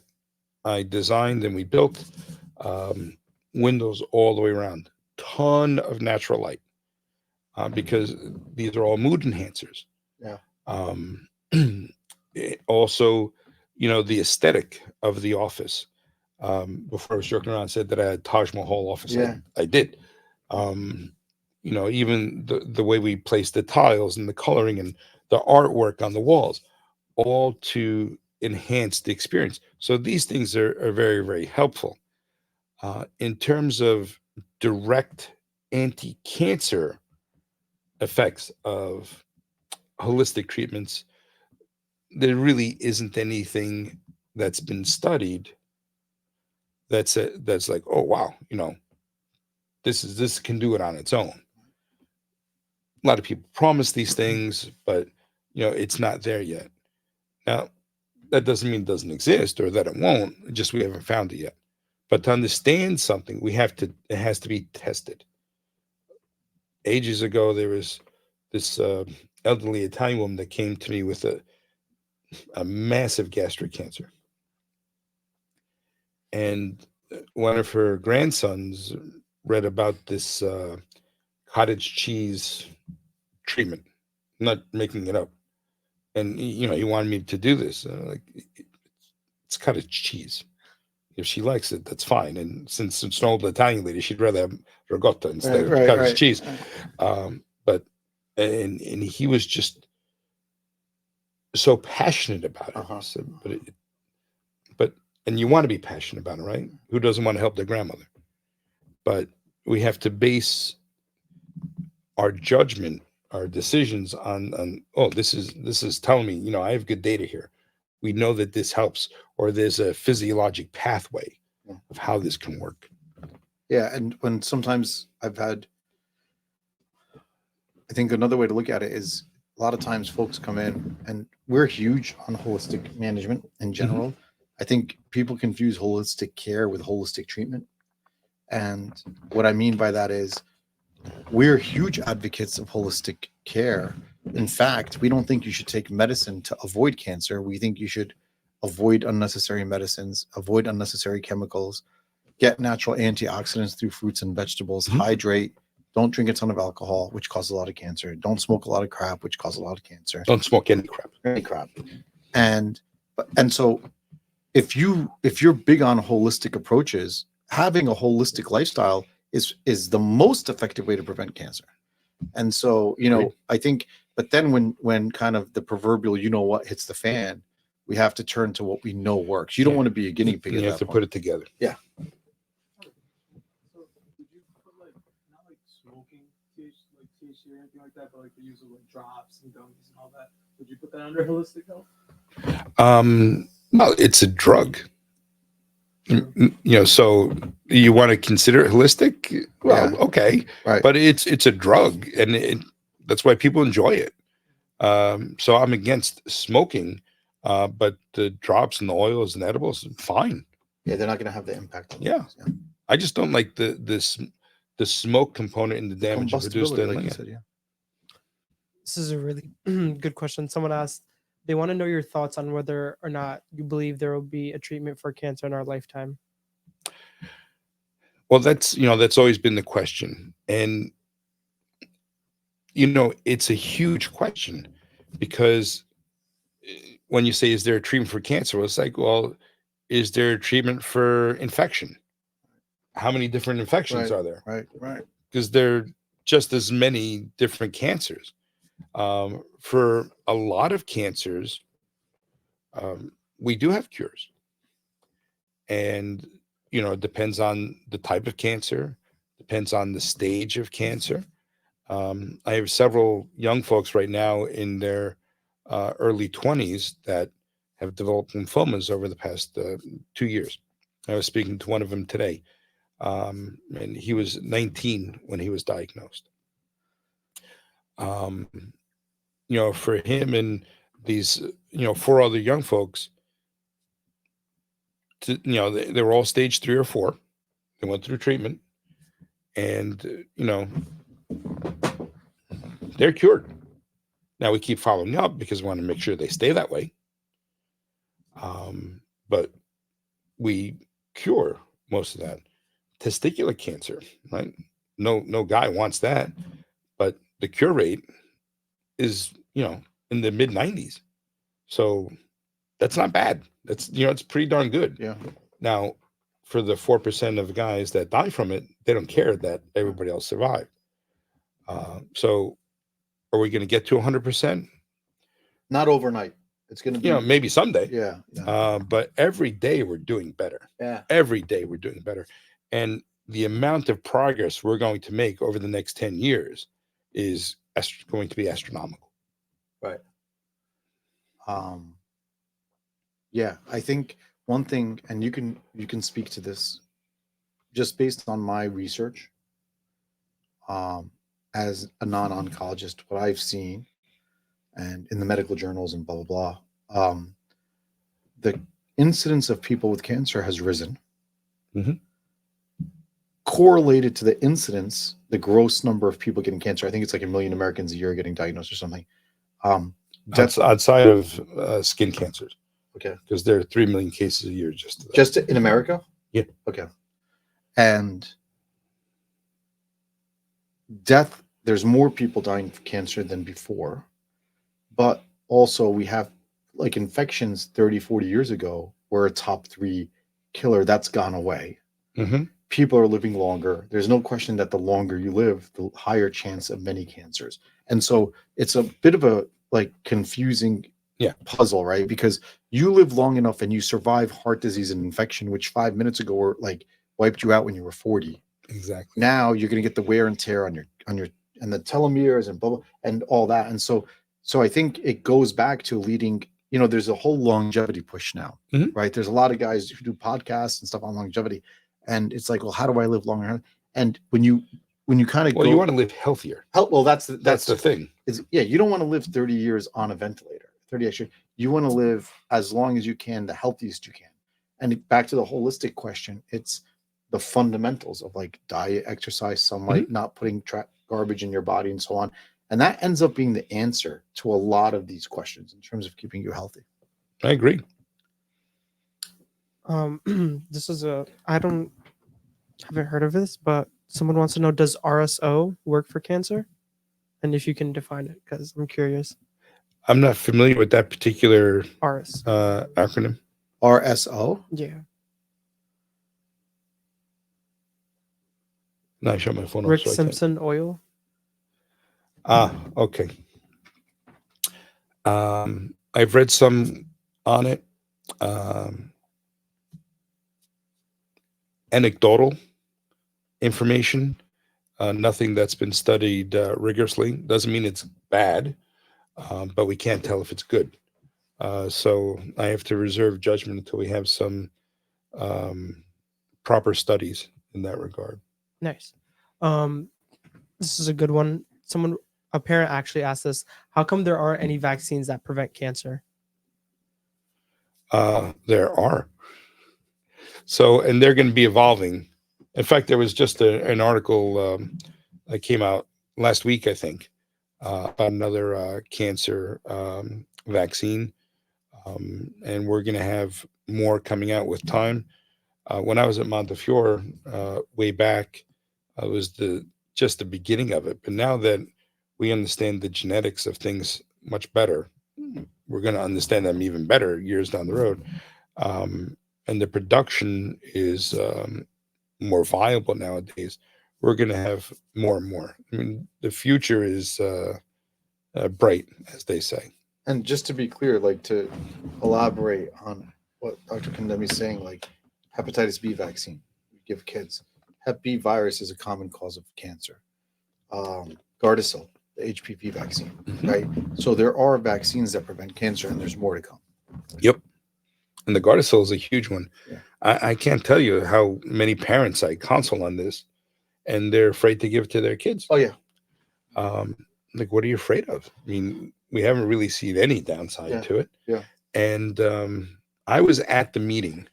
I designed and we built, windows all the way around, ton of natural light, because these are all mood enhancers. Yeah. Also, the aesthetic of the office. Before I was joking around, said that I had Taj Mahal office. Yeah. I did. Even the way we place the tiles and the coloring and the artwork on the walls, all to enhance the experience. So these things are very, very helpful. In terms of direct anti-cancer effects of holistic treatments, there really isn't anything that's been studied that's like, oh wow, this can do it on its own. A lot of people promise these things, but it's not there yet. Now, that doesn't mean it doesn't exist or that it won't, just we haven't found it yet. But to understand something, it has to be tested. ages ago, there was this elderly Italian woman that came to me with a massive gastric cancer. And one of her grandsons read about this cottage cheese treatment. I'm not making it up. And he wanted me to do this. Like, it's cottage cheese. If she likes it, that's fine. And since it's an old Italian lady, she'd rather have ricotta instead of cottage cheese. But he was just so passionate about it. So, and you want to be passionate about it, right? Who doesn't want to help their grandmother? But we have to base our judgment, our decisions on this is telling me, I have good data here. We know that this helps, or there's a physiologic pathway of how this can work. Yeah, and when sometimes I think another way to look at it is a lot of times folks come in, and we're huge on holistic management in general. I think people confuse holistic care with holistic treatment. And what I mean by that is we're huge advocates of holistic care. In fact, we don't think you should take medicine to avoid cancer. We think you should avoid unnecessary medicines, avoid unnecessary chemicals, get natural antioxidants through fruits and vegetables, hydrate, don't drink a ton of alcohol, which causes a lot of cancer. Don't smoke a lot of crap, which causes a lot of cancer. Don't smoke any crap. Any crap. And so if you're big on holistic approaches, having a holistic lifestyle is the most effective way to prevent cancer. And so, I think, but then when kind of the proverbial, what hits the fan, we have to turn to what we know works. You don't want to be a guinea pig. You have to put it together. Yeah. So would you put not smoking THC or anything like that, but the use of drops and gummies and all that? Would you put that under holistic health? Well, it's a drug. So you want to consider it holistic? Well, okay, right. But it's a drug, and that's why people enjoy it. So I'm against smoking, but the drops and the oils and edibles, fine. Yeah, they're not going to have the impact on Yeah. I just don't like the smoke component and the damage it produced. Like you said, This is a really good question. Someone asked, they want to know your thoughts on whether or not you believe there will be a treatment for cancer in our lifetime. Well, that's always been the question. And, it's a huge question, because when you say, is there a treatment for cancer? Well, it's like, well, is there a treatment for infection? How many different infections are there? Right. Because there are just as many different cancers. For a lot of cancers, we do have cures. And, it depends on the type of cancer, depends on the stage of cancer. I have several young folks right now in their early 20s that have developed lymphomas over the past 2 years. I was speaking to one of them today, and he was 19 when he was diagnosed. For him and these, 4 other young folks, they were all stage 3 or 4. They went through treatment, and, they're cured. Now we keep following up because we want to make sure they stay that way. But we cure most of that. Testicular cancer, right? No guy wants that, but the cure rate is, in the mid 90s. So that's not bad. That's, it's pretty darn good. Yeah. Now, for the 4% of guys that die from it, they don't care that everybody else survived. So are we going to get to 100%? Not overnight. It's going to be, maybe someday. Yeah. But every day we're doing better. Yeah. Every day we're doing better. And the amount of progress we're going to make over the next 10 years is going to be astronomical. Right. Yeah, I think one thing, and you can speak to this just based on my research, as a non-oncologist, what I've seen and in the medical journals and blah, blah, blah, the incidence of people with cancer has risen correlated to the incidence, the gross number of people getting cancer. I think it's like 1 million Americans a year getting diagnosed or something. Death, outside of skin cancers, okay, because there are 3 million cases a year just in America. Yeah. Okay. And death, there's more people dying of cancer than before, but also we have like infections 30, 40 years ago were a top 3 killer. That's gone away. Mm-hmm. People are living longer. There's no question that the longer you live, the higher chance of many cancers. And so it's a bit of a like confusing puzzle, right? Because you live long enough and you survive heart disease and infection, which 5 minutes ago were like wiped you out when you were 40. Exactly. Now you're going to get the wear and tear on your and the telomeres and blah, blah, and all that. And so I think it goes back to leading, there's a whole longevity push now, Mhm. right? There's a lot of guys who do podcasts and stuff on longevity. And it's like, well, how do I live longer? And when you kind of Well, you want to live healthier. well, that's the thing. You don't want to live 30 years on a ventilator, 30 extra. You want to live as long as you can, the healthiest you can. And back to the holistic question, it's the fundamentals of like diet, exercise, sunlight, not putting garbage in your body and so on. And that ends up being the answer to a lot of these questions in terms of keeping you healthy. I agree. This is haven't heard of this, but someone wants to know, does RSO work for cancer? And if you can define it, because I'm curious. I'm not familiar with that particular RS. acronym. RSO? Yeah. No, I shut my phone off. Rick So I can't. Simpson oil. Okay. I've read some on it. Anecdotal information, nothing that's been studied rigorously. Doesn't mean it's bad, but we can't tell if it's good. So I have to reserve judgment until we have some proper studies in that regard. Nice. This is a good one. A parent actually asked this: how come there aren't any vaccines that prevent cancer? There are. So, and they're going to be evolving. In fact, there was just an article that came out last week, I think, about another cancer vaccine. And we're going to have more coming out with time. When I was at Montefiore way back, it was just the beginning of it. But now that we understand the genetics of things much better, we're going to understand them even better years down the road. And the production is more viable nowadays. We're going to have more and more. I mean, the future is bright, as they say. And just to be clear, like to elaborate on what Dr. Condemi is saying, like hepatitis B vaccine we give kids. Hep B virus is a common cause of cancer. Gardasil, the HPV vaccine, right? So there are vaccines that prevent cancer, and there's more to come. Yep. And the Gardasil is a huge one. Yeah. I can't tell you how many parents I counsel on this, and they're afraid to give it to their kids. Oh, yeah. Like, what are you afraid of? I mean, we haven't really seen any downside to it. Yeah. And I was at the meeting.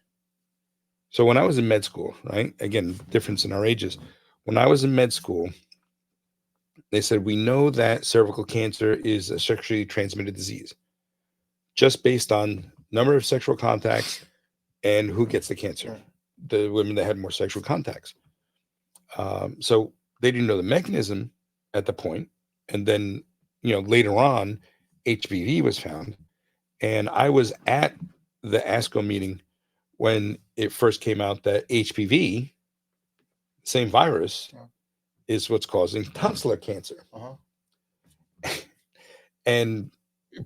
So when I was in med school, right? Again, difference in our ages. When I was in med school, they said, we know that cervical cancer is a sexually transmitted disease just based on number of sexual contacts and who gets the cancer, the women that had more sexual contacts. So they didn't know the mechanism at the point. And then, later on, HPV was found. And I was at the ASCO meeting when it first came out that HPV, same virus, is what's causing tonsillar cancer. And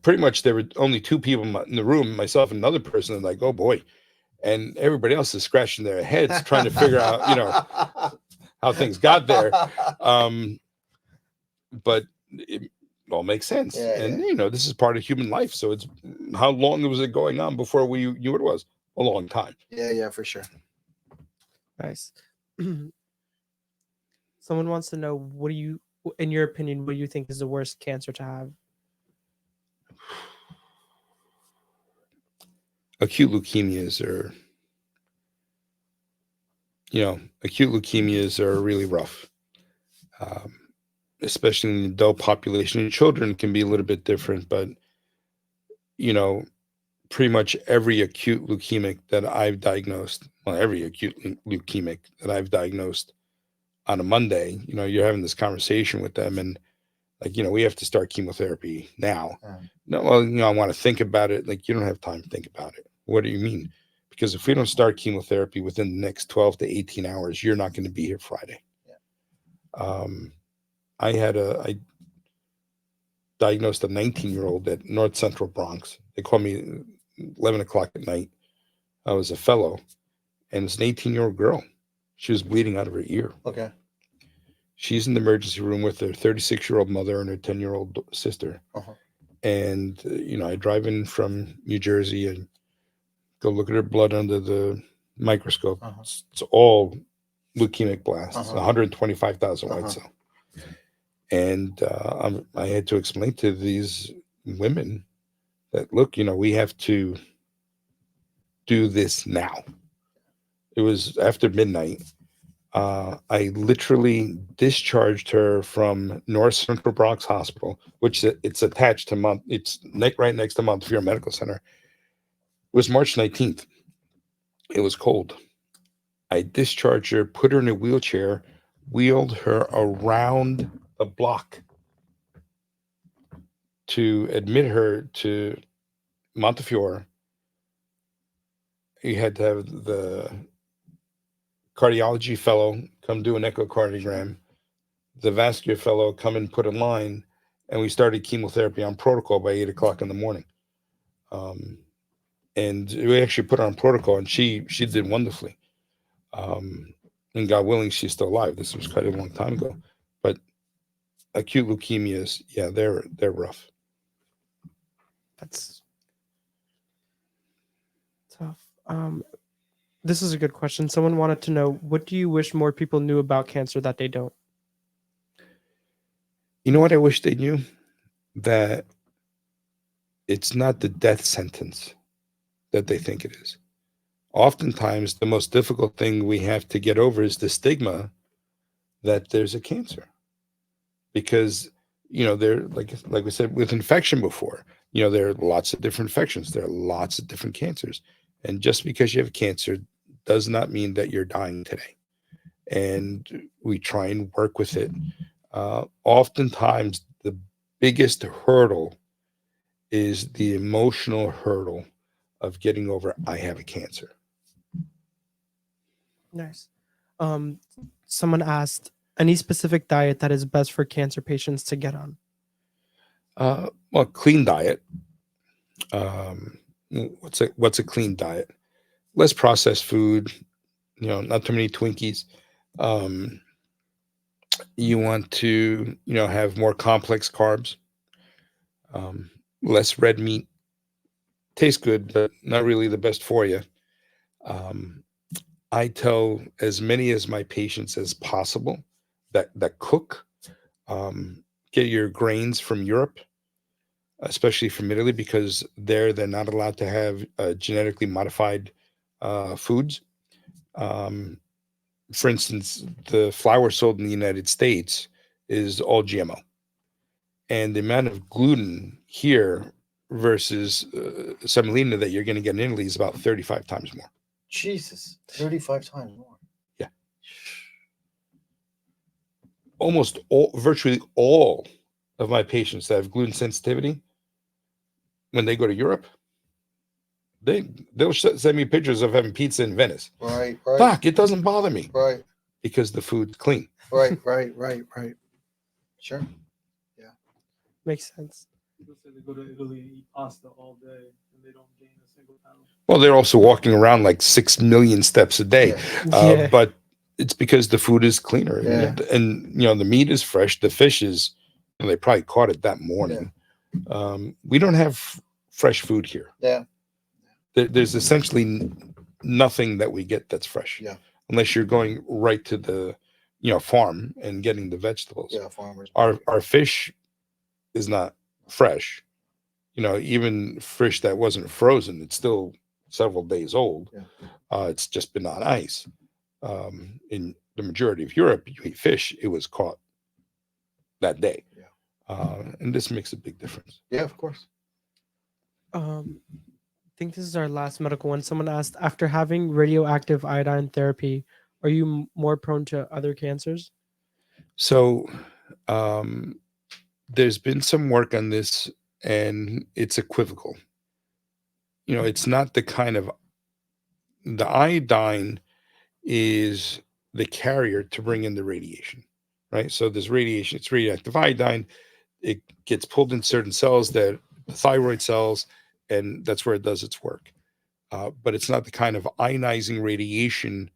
pretty much there were only 2 people in the room, myself and another person, and like, oh boy. And everybody else is scratching their heads trying to figure out, how things got there. But it all makes sense. This is part of human life. So it's how long was it going on before we knew what it was? A long time. Yeah, for sure. Nice. Someone wants to know, in your opinion, what do you think is the worst cancer to have? Acute leukemias are acute leukemias are really rough, especially in the adult population. And children can be a little bit different, but pretty much every acute leukemic that I've diagnosed, well, every acute leukemic that I've diagnosed on a Monday, you're having this conversation with them, and we have to start chemotherapy now. No, well, I want to think about it. Like, you don't have time to think about it. What do you mean? Because if we don't start chemotherapy within the next 12 to 18 hours, you're not going to be here Friday. I diagnosed a 19-year-old at North Central Bronx. They called me 11 o'clock at night. I was a fellow, and it's an 18-year-old girl. She was bleeding out of her ear. Okay. She's in the emergency room with her 36-year-old mother and her 10-year-old sister. And, I drive in from New Jersey and go look at her blood under the microscope. It's all leukemic blasts, 125,000 white cell. And I had to explain to these women that, look, we have to do this now. It was after midnight. I literally discharged her from North Central Bronx Hospital, which it's attached to it's right next to Montefiore Medical Center. It was March 19th. It was cold. I discharged her, put her in a wheelchair, wheeled her around the block to admit her to Montefiore. You had to have the cardiology fellow come do an echocardiogram, the vascular fellow come and put a line, and we started chemotherapy on protocol by 8 o'clock in the morning. And we actually put her on protocol, and she did wonderfully. And God willing, she's still alive. This was quite a long time ago. But acute leukemias, yeah, they're rough. That's tough. This is a good question. Someone wanted to know, what do you wish more people knew about cancer that they don't? You know what I wish they knew? That it's not the death sentence that they think it is. Oftentimes, the most difficult thing we have to get over is the stigma that there's a cancer. Because, there, like we said, with infection before, there are lots of different infections. There are lots of different cancers. And just because you have cancer does not mean that you're dying today. And we try and work with it. Oftentimes, the biggest hurdle is the emotional hurdle of getting over, I have a cancer. Nice. Someone asked, any specific diet that is best for cancer patients to get on? Well, clean diet. What's a clean diet? Less processed food, not too many Twinkies. You want to, have more complex carbs, less red meat. Tastes good, but not really the best for you. I tell as many as my patients as possible that cook, get your grains from Europe, especially from Italy, because they're not allowed to have genetically modified foods. For instance, the flour sold in the United States is all GMO. And the amount of gluten here versus semolina that you're going to get in Italy is about 35 times more. Jesus, 35 times more. Yeah. Virtually all of my patients that have gluten sensitivity, when they go to Europe, they'll send me pictures of having pizza in Venice. Right. Doc, it doesn't bother me. Right. Because the food's clean. Right. Sure. Yeah. Makes sense. People say they go to Italy and eat pasta all day and they don't gain a single pound. Well, they're also walking around like 6 million steps a day. Yeah. But it's because the food is cleaner. Yeah. And the meat is fresh. The fish is, they probably caught it that morning. Yeah. We don't have fresh food here. Yeah. There's essentially nothing that we get that's fresh. Yeah. Unless you're going right to the, farm and getting the vegetables. Yeah, farmers. Our fish is not fresh. Even fish that wasn't frozen, it's still several days old. Yeah. It's just been on ice. In the majority of Europe, you eat fish, it was caught that day. Yeah. And this makes a big difference. Yeah, of course. I think this is our last medical one. Someone asked, after having radioactive iodine therapy, are you more prone to other cancers? So there's been some work on this, and it's equivocal. It's not the iodine is the carrier to bring in the radiation, right? So there's radiation, it's radioactive iodine. It gets pulled in certain cells, that the thyroid cells, and that's where it does its work. But it's not the kind of ionizing radiation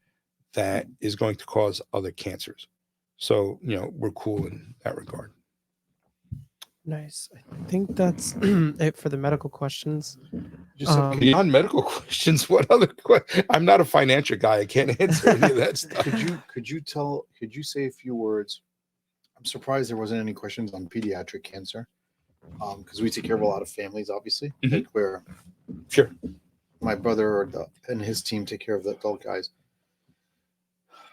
that is going to cause other cancers. So, we're cool in that regard. Nice. I think that's it for the medical questions. Just Beyond medical questions, what other questions? I'm not a financial guy. I can't answer any of that stuff. could you say a few words? I'm surprised there wasn't any questions on pediatric cancer, because we take care of a lot of families, obviously, Mhm. like where Sure. my brother and his team take care of the adult guys.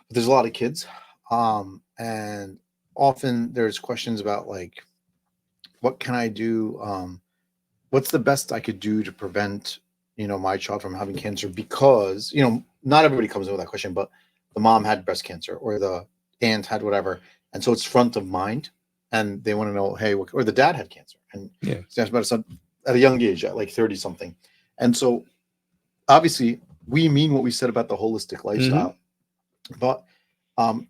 But there's a lot of kids, and often there's questions about like, what can I do? What's the best I could do to prevent, my child from having cancer? Because, not everybody comes in with that question, but the mom had breast cancer or the aunt had whatever. And so it's front of mind, and they want to know, hey, or the dad had cancer, and Yeah. it's about son at a young age, at like 30 something. And so obviously we mean what we said about the holistic lifestyle, but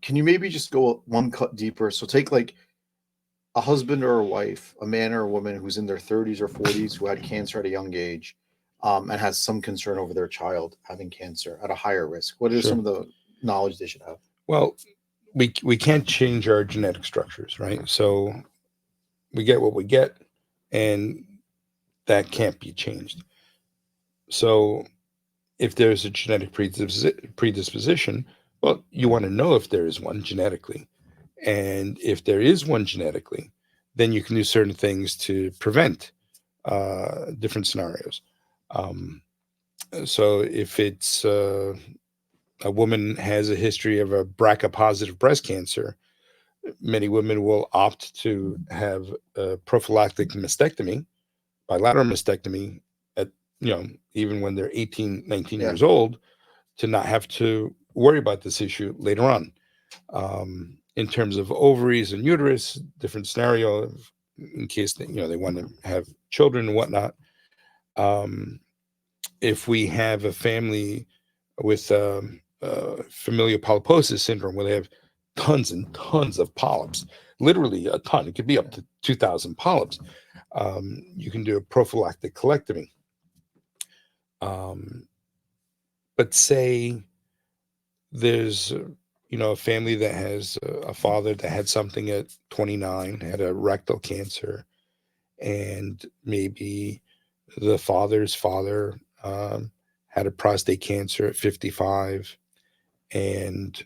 can you maybe just go one cut deeper? So take like a husband or a wife, a man or a woman who's in their 30s or 40s who had cancer at a young age, and has some concern over their child having cancer at a higher risk. What are Sure. some of the knowledge they should have? Well, we can't change our genetic structures, right? So we get what we get, and that can't be changed. So if there's a genetic predisposition, well, you want to know if there is one genetically. And if there is one genetically, then you can do certain things to prevent different scenarios. So if it's a woman has a history of a BRCA positive breast cancer, many women will opt to have a prophylactic mastectomy, bilateral mastectomy, at even when they're 18, 19 years old, to not have to worry about this issue later on. In terms of ovaries and uterus, different scenario in case they want to have children and whatnot. If we have a family with familial polyposis syndrome, where they have tons and tons of polyps, literally a ton, it could be up to 2,000 polyps, you can do a prophylactic colectomy. But say there's a family that has a father that had something at 29, had a rectal cancer, and maybe the father's father had a prostate cancer at 55, and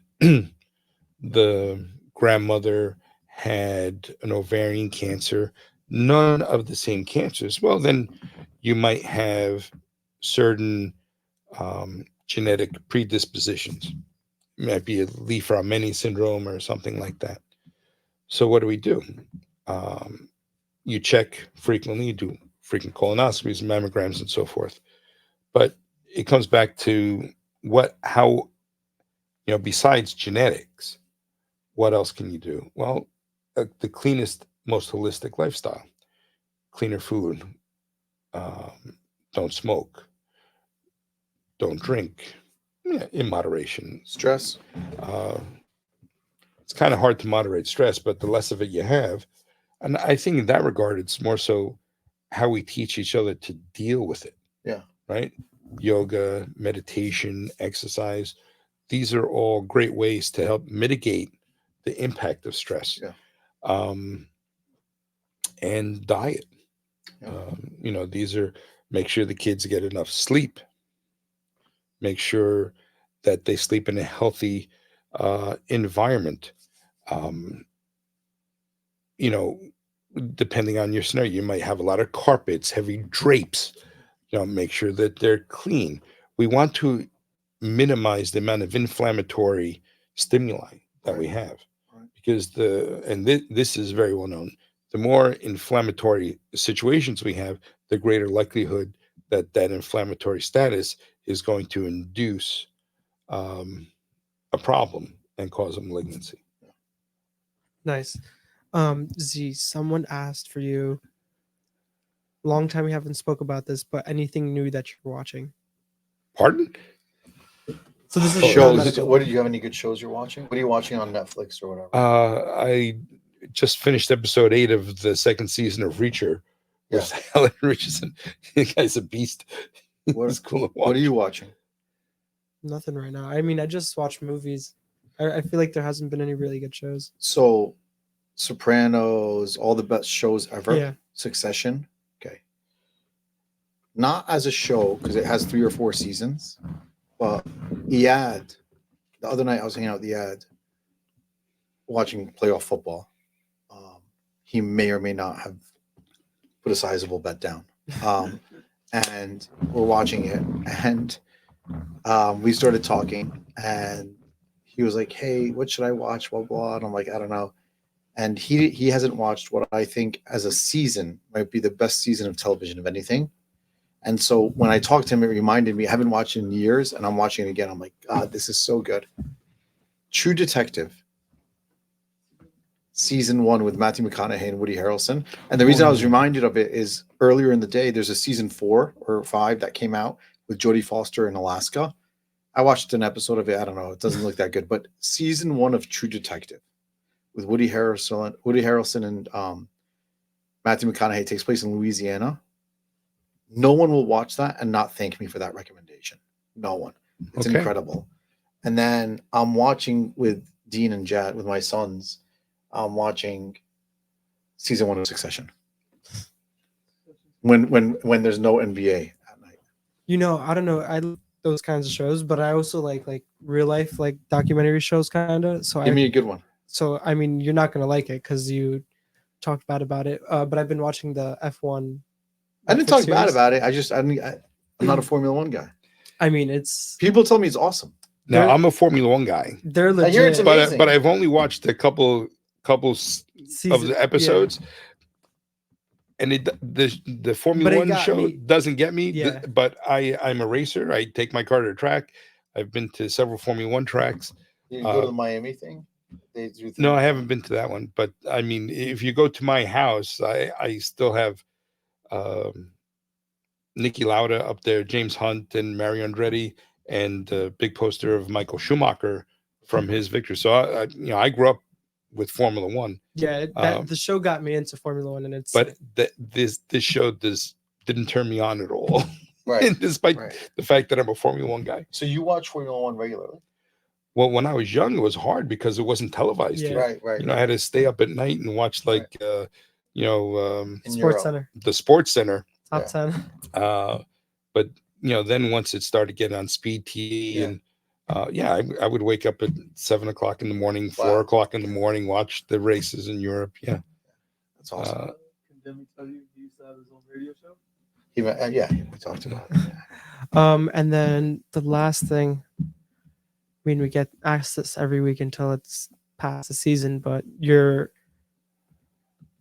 the grandmother had an ovarian cancer, none of the same cancers. Well, then you might have certain genetic predispositions. It might be a Li-Fraumeni syndrome or something like that. So what do? You check frequently, you do frequent colonoscopies, mammograms, and so forth. But it comes back to how, besides genetics, what else can you do? Well, the cleanest, most holistic lifestyle, cleaner food, don't smoke, don't drink, in moderation. Stress. It's kind of hard to moderate stress, but the less of it you have, and I think in that regard, it's more so how we teach each other to deal with it. Yeah. Right? Yoga, meditation, exercise. These are all great ways to help mitigate the impact of stress. Yeah. And diet. Yeah. These are, make sure the kids get enough sleep. Make sure that they sleep in a healthy environment. Depending on your scenario, you might have a lot of carpets, heavy drapes. Make sure that they're clean. We want to minimize the amount of inflammatory stimuli that we have. Right. Because this is very well known. The more inflammatory situations we have, the greater likelihood that that inflammatory status is going to induce a problem and cause a malignancy. Nice. Z, someone asked for you. Long time we haven't spoke about this, but anything new that you're watching? Pardon? So this is Shows. medical. What do you have any good shows you're watching? What are you watching on Netflix or whatever? I just finished episode 8 of the second season of Reacher with Helen Richardson. The guy's a beast. It's cool to watch. What are you watching? Nothing right now. I mean, I just watch movies. I feel like there hasn't been any really good shows. So, Sopranos, all the best shows ever. Yeah. Succession. Okay. Not as a show because it has 3 or 4 seasons, but Iyad. The other night I was hanging out with Iyad, watching playoff football. He may or may not have put a sizable bet down, and we're watching it, and we started talking, and he was like, "Hey, what should I watch?" Blah blah, and I'm like, "I don't know." And he hasn't watched what I think as a season might be the best season of television of anything. And so when I talked to him, it reminded me I haven't watched it in years, and I'm watching it again. I'm like, God, this is so good. True Detective, season 1 with Matthew McConaughey and Woody Harrelson. And the reason I was reminded of it is earlier in the day, there's a season 4 or 5 that came out with Jodie Foster in Alaska. I watched an episode of it. I don't know. It doesn't look that good, but season 1 of True Detective with Woody Harrelson and Matthew McConaughey takes place in Louisiana. No one will watch that and not thank me for that recommendation. No one. It's incredible. And then I'm watching with Dean and Jad, with my sons, I'm watching season 1 of Succession. When there's no NBA at night. You know, I don't know. I like those kinds of shows, but I also like real life, like documentary shows, kind of. So Give me a good one. So I mean, you're not gonna like it because you talked bad about it. But I've been watching the F1. I didn't talk bad series. about it. I'm not a Formula 1 guy. I mean, it's People tell me it's awesome. Now, I'm a Formula 1 guy, they're I hear it's legit. amazing. but I've only watched a couple of the episodes, and the Formula But it 1 got show me. doesn't get me. Yeah. But I'm a racer. I take my car to the track. I've been to several Formula 1 tracks. You go to the Miami thing? No, I haven't been to that one. But I mean, if you go to my house, I still have Niki Lauda up there, James Hunt, and Mario Andretti, and a big poster of Michael Schumacher from his victory. So I grew up with Formula 1. Yeah, the show got me into Formula 1, and it's. But this show didn't turn me on at all. Right. Despite the fact that I'm a Formula 1 guy. So you watch Formula 1 regularly? Well, when I was young, it was hard because it wasn't televised. Yeah. Here. Right. You know, I had to stay up at night and watch Sports Center, the Sports Center. top 10. But then once it started getting on speed TV, and I would wake up at 7 o'clock in the morning, 4 o'clock in the morning, watch the races in Europe. Yeah, that's awesome. Condemi tell you he used to have his own radio show? We talked about it. And then the last thing, I mean, we get asked this every week until it's past the season, but your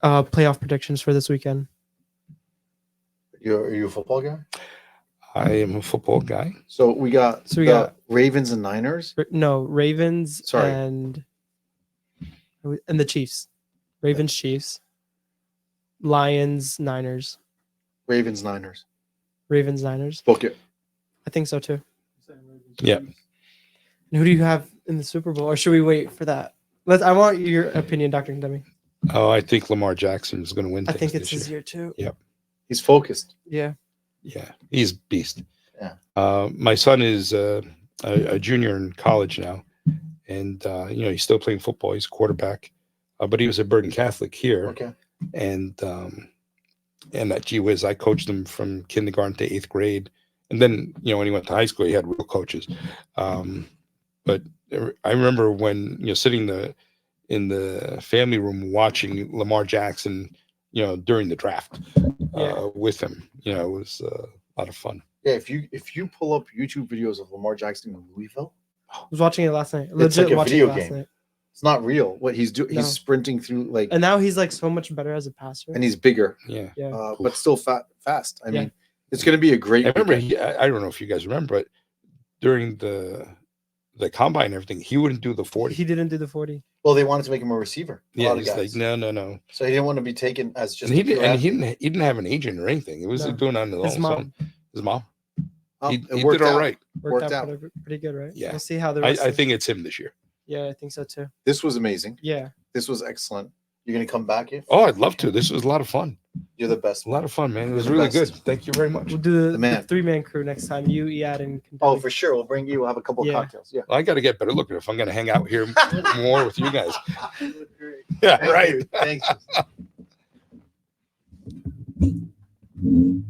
playoff predictions for this weekend. Are you a football guy? I am a football guy. So we got Ravens and Niners. No, Ravens. Sorry. and the Chiefs. Ravens, Chiefs. Lions, Niners. Ravens, Niners. Ravens, Niners. Book it. I think so too. Yeah. And who do you have in the Super Bowl, or should we wait for that? I want your opinion, Dr. Condemi. Oh, I think Lamar Jackson is going to win. I think it's this his year too. Yep. He's focused. Yeah. Yeah, he's a beast. Yeah. My son is a junior in college now, and he's still playing football. He's a quarterback, but he was a Bergen Catholic here. Okay. And that gee whiz, I coached him from kindergarten to 8th grade, and then when he went to high school, he had real coaches. But I remember when sitting in the family room watching Lamar Jackson, during the draft with him. It was a lot of fun. Yeah, if you pull up YouTube videos of Lamar Jackson in Louisville, I was watching it last night. It's Legit like a watching video it last game. night. it's not real. What he's doing, No. he's sprinting through like, And now he's like so much better as a passer. and he's bigger, Yeah. Yeah. but still fast. I Yeah. mean, it's going to be a great. I remember, weekend. I don't know if you guys remember, but during the combine and everything, he wouldn't do the 40. He didn't do the 40. Well, they wanted to make him a receiver. A Yeah, lot of he's guys. like, no. So he didn't want to be taken as just. And he a pure didn't. And athlete. he didn't have an agent or anything. It was No. doing it on his His own. mom His mom. Oh, He it did worked all out. right. worked Worked out out. pretty good, right? Yeah. We'll see how the rest I of- think it's him this year. Yeah, I think so too. This was amazing. Yeah. This was excellent. You're going to come back here. Oh, I'd love to. This was a lot of fun. You're the best. A lot of fun, man. It You're was the really best. good. Thank you very much. We'll do The the man. 3-man crew next time. You, Iad, and Oh, Condemi. for sure. We'll bring you. We'll have a couple Yeah. of cocktails. Yeah. Well, I got to get better looking if I'm going to hang out here more with you guys. You look great. Yeah, Thank right. you. Thank you.